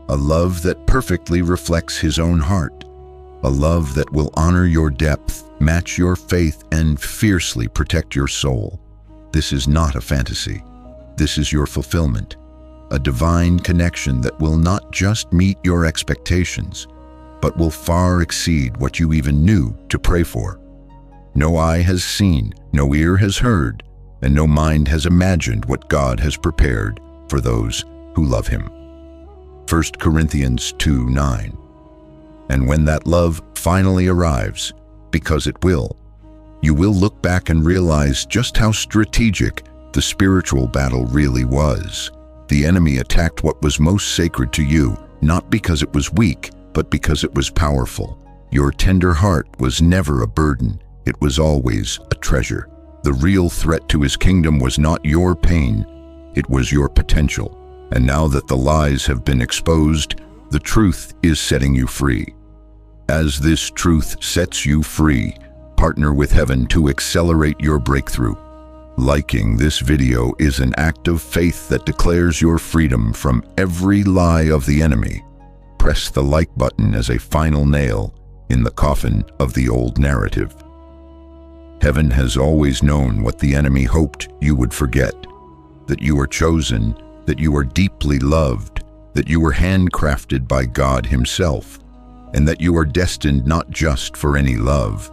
A love that perfectly reflects his own heart. A love that will honor your depth, match your faith, and fiercely protect your soul. This is not a fantasy. This is your fulfillment. A divine connection that will not just meet your expectations, but will far exceed what you even knew to pray for. No eye has seen, no ear has heard, and no mind has imagined what God has prepared for those who love him. 1 Corinthians 2:9. And when that love finally arrives, because it will, you will look back and realize just how strategic the spiritual battle really was. The enemy attacked what was most sacred to you, not because it was weak, but because it was powerful. Your tender heart was never a burden. It was always a treasure. The real threat to his kingdom was not your pain, it was your potential. And now that the lies have been exposed, the truth is setting you free. As this truth sets you free, partner with heaven to accelerate your breakthrough. Liking this video is an act of faith that declares your freedom from every lie of the enemy. Press the like button as a final nail in the coffin of the old narrative. Heaven has always known what the enemy hoped you would forget: that you are chosen, that you are deeply loved, that you were handcrafted by God himself, and that you are destined not just for any love,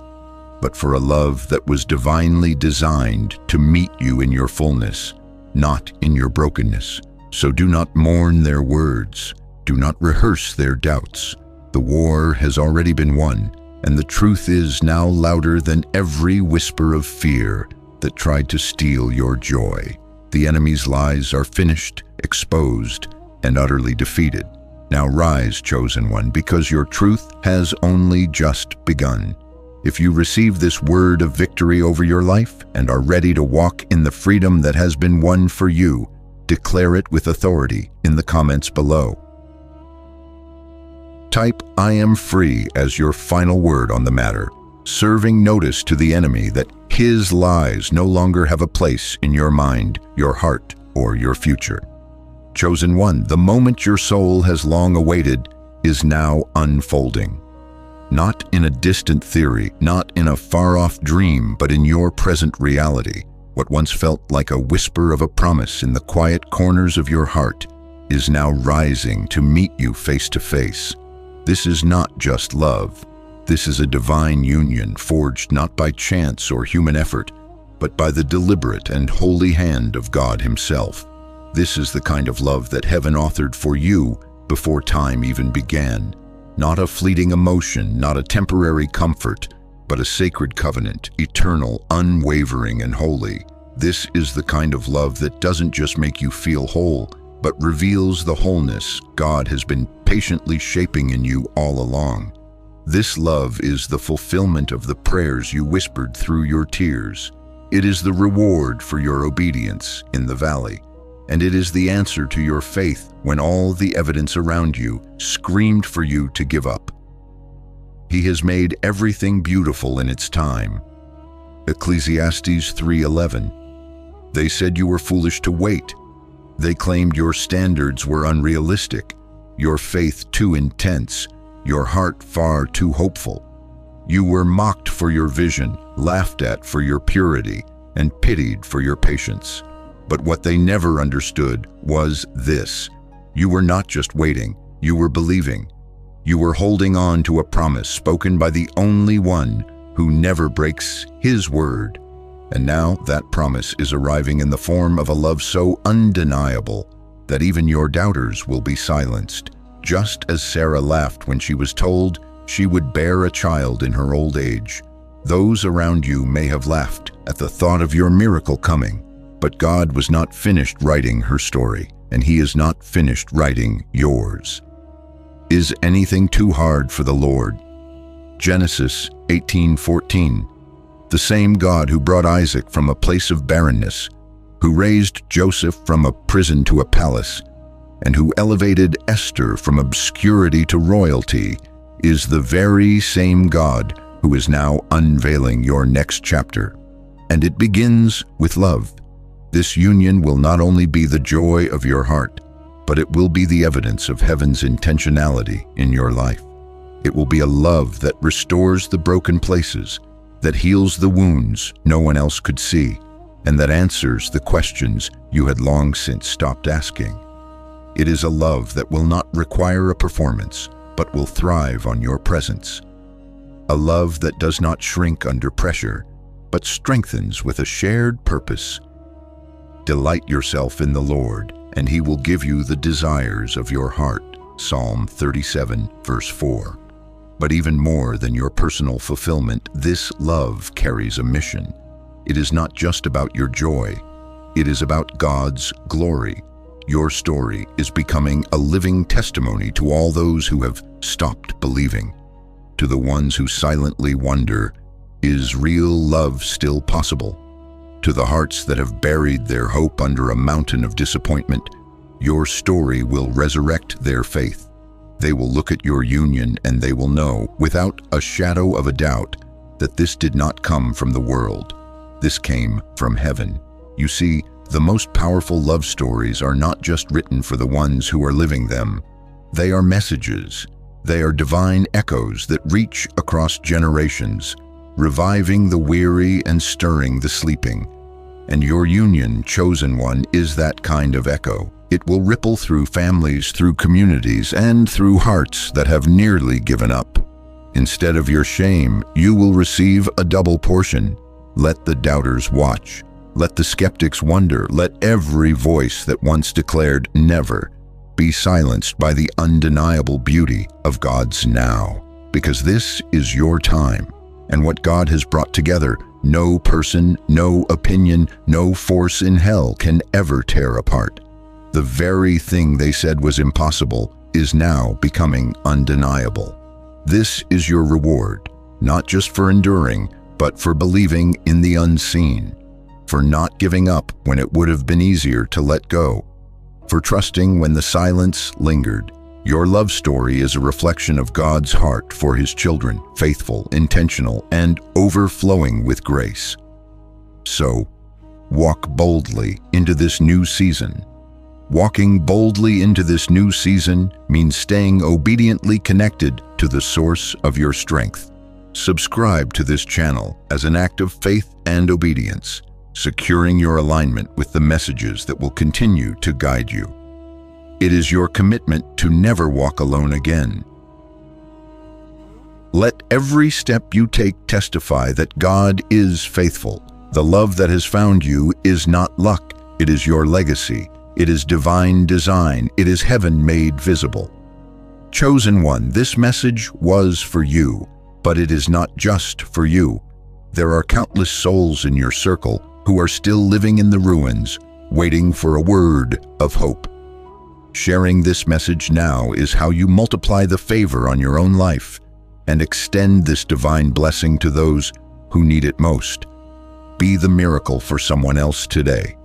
but for a love that was divinely designed to meet you in your fullness, not in your brokenness. So do not mourn their words. Do not rehearse their doubts. The war has already been won, and the truth is now louder than every whisper of fear that tried to steal your joy. The enemy's lies are finished, exposed, and utterly defeated. Now rise, chosen one, because your truth has only just begun. If you receive this word of victory over your life and are ready to walk in the freedom that has been won for you, declare it with authority in the comments below. Type "I am free" as your final word on the matter, serving notice to the enemy that his lies no longer have a place in your mind, your heart, or your future. Chosen one, the moment your soul has long awaited is now unfolding. Not in a distant theory, not in a far-off dream, but in your present reality. What once felt like a whisper of a promise in the quiet corners of your heart is now rising to meet you face to face. This is not just love. This is a divine union forged not by chance or human effort, but by the deliberate and holy hand of God Himself. This is the kind of love that heaven authored for you before time even began. Not a fleeting emotion, not a temporary comfort, but a sacred covenant, eternal, unwavering, and holy. This is the kind of love that doesn't just make you feel whole, but reveals the wholeness God has been patiently shaping in you all along. This love is the fulfillment of the prayers you whispered through your tears. It is the reward for your obedience in the valley, and it is the answer to your faith when all the evidence around you screamed for you to give up. He has made everything beautiful in its time. Ecclesiastes 3:11. They said you were foolish to wait. They claimed your standards were unrealistic, your faith too intense, your heart far too hopeful. You were mocked for your vision, laughed at for your purity, and pitied for your patience. But what they never understood was this: you were not just waiting, you were believing. You were holding on to a promise spoken by the only one who never breaks His word. And now that promise is arriving in the form of a love so undeniable that even your doubters will be silenced. Just as Sarah laughed when she was told she would bear a child in her old age, those around you may have laughed at the thought of your miracle coming. But God was not finished writing her story, and He is not finished writing yours. Is anything too hard for the Lord? Genesis 18:14. The same God who brought Isaac from a place of barrenness, who raised Joseph from a prison to a palace, and who elevated Esther from obscurity to royalty, is the very same God who is now unveiling your next chapter. And it begins with love. This union will not only be the joy of your heart, but it will be the evidence of heaven's intentionality in your life. It will be a love that restores the broken places, that heals the wounds no one else could see, and that answers the questions you had long since stopped asking. It is a love that will not require a performance, but will thrive on your presence. A love that does not shrink under pressure, but strengthens with a shared purpose. Delight yourself in the Lord, and He will give you the desires of your heart. Psalm 37, verse 4. But even more than your personal fulfillment, this love carries a mission. It is not just about your joy. It is about God's glory. Your story is becoming a living testimony to all those who have stopped believing. To the ones who silently wonder, is real love still possible? To the hearts that have buried their hope under a mountain of disappointment, your story will resurrect their faith. They will look at your union and they will know, without a shadow of a doubt, that this did not come from the world. This came from heaven. You see, the most powerful love stories are not just written for the ones who are living them. They are messages. They are divine echoes that reach across generations, reviving the weary and stirring the sleeping. And your union, chosen one, is that kind of echo. It will ripple through families, through communities, and through hearts that have nearly given up. Instead of your shame, you will receive a double portion. Let the doubters watch. Let the skeptics wonder. Let every voice that once declared never be silenced by the undeniable beauty of God's now. Because this is your time. And what God has brought together, no person, no opinion, no force in hell can ever tear apart. The very thing they said was impossible is now becoming undeniable. This is your reward, not just for enduring, but for believing in the unseen, for not giving up when it would have been easier to let go, for trusting when the silence lingered. Your love story is a reflection of God's heart for His children, faithful, intentional, and overflowing with grace. So, walk boldly into this new season. Walking boldly into this new season means staying obediently connected to the source of your strength. Subscribe to this channel as an act of faith and obedience, securing your alignment with the messages that will continue to guide you. It is your commitment to never walk alone again. Let every step you take testify that God is faithful. The love that has found you is not luck. It is your legacy. It is divine design. It is heaven made visible. Chosen one, this message was for you, but it is not just for you. There are countless souls in your circle who are still living in the ruins, waiting for a word of hope. Sharing this message now is how you multiply the favor on your own life and extend this divine blessing to those who need it most. Be the miracle for someone else today.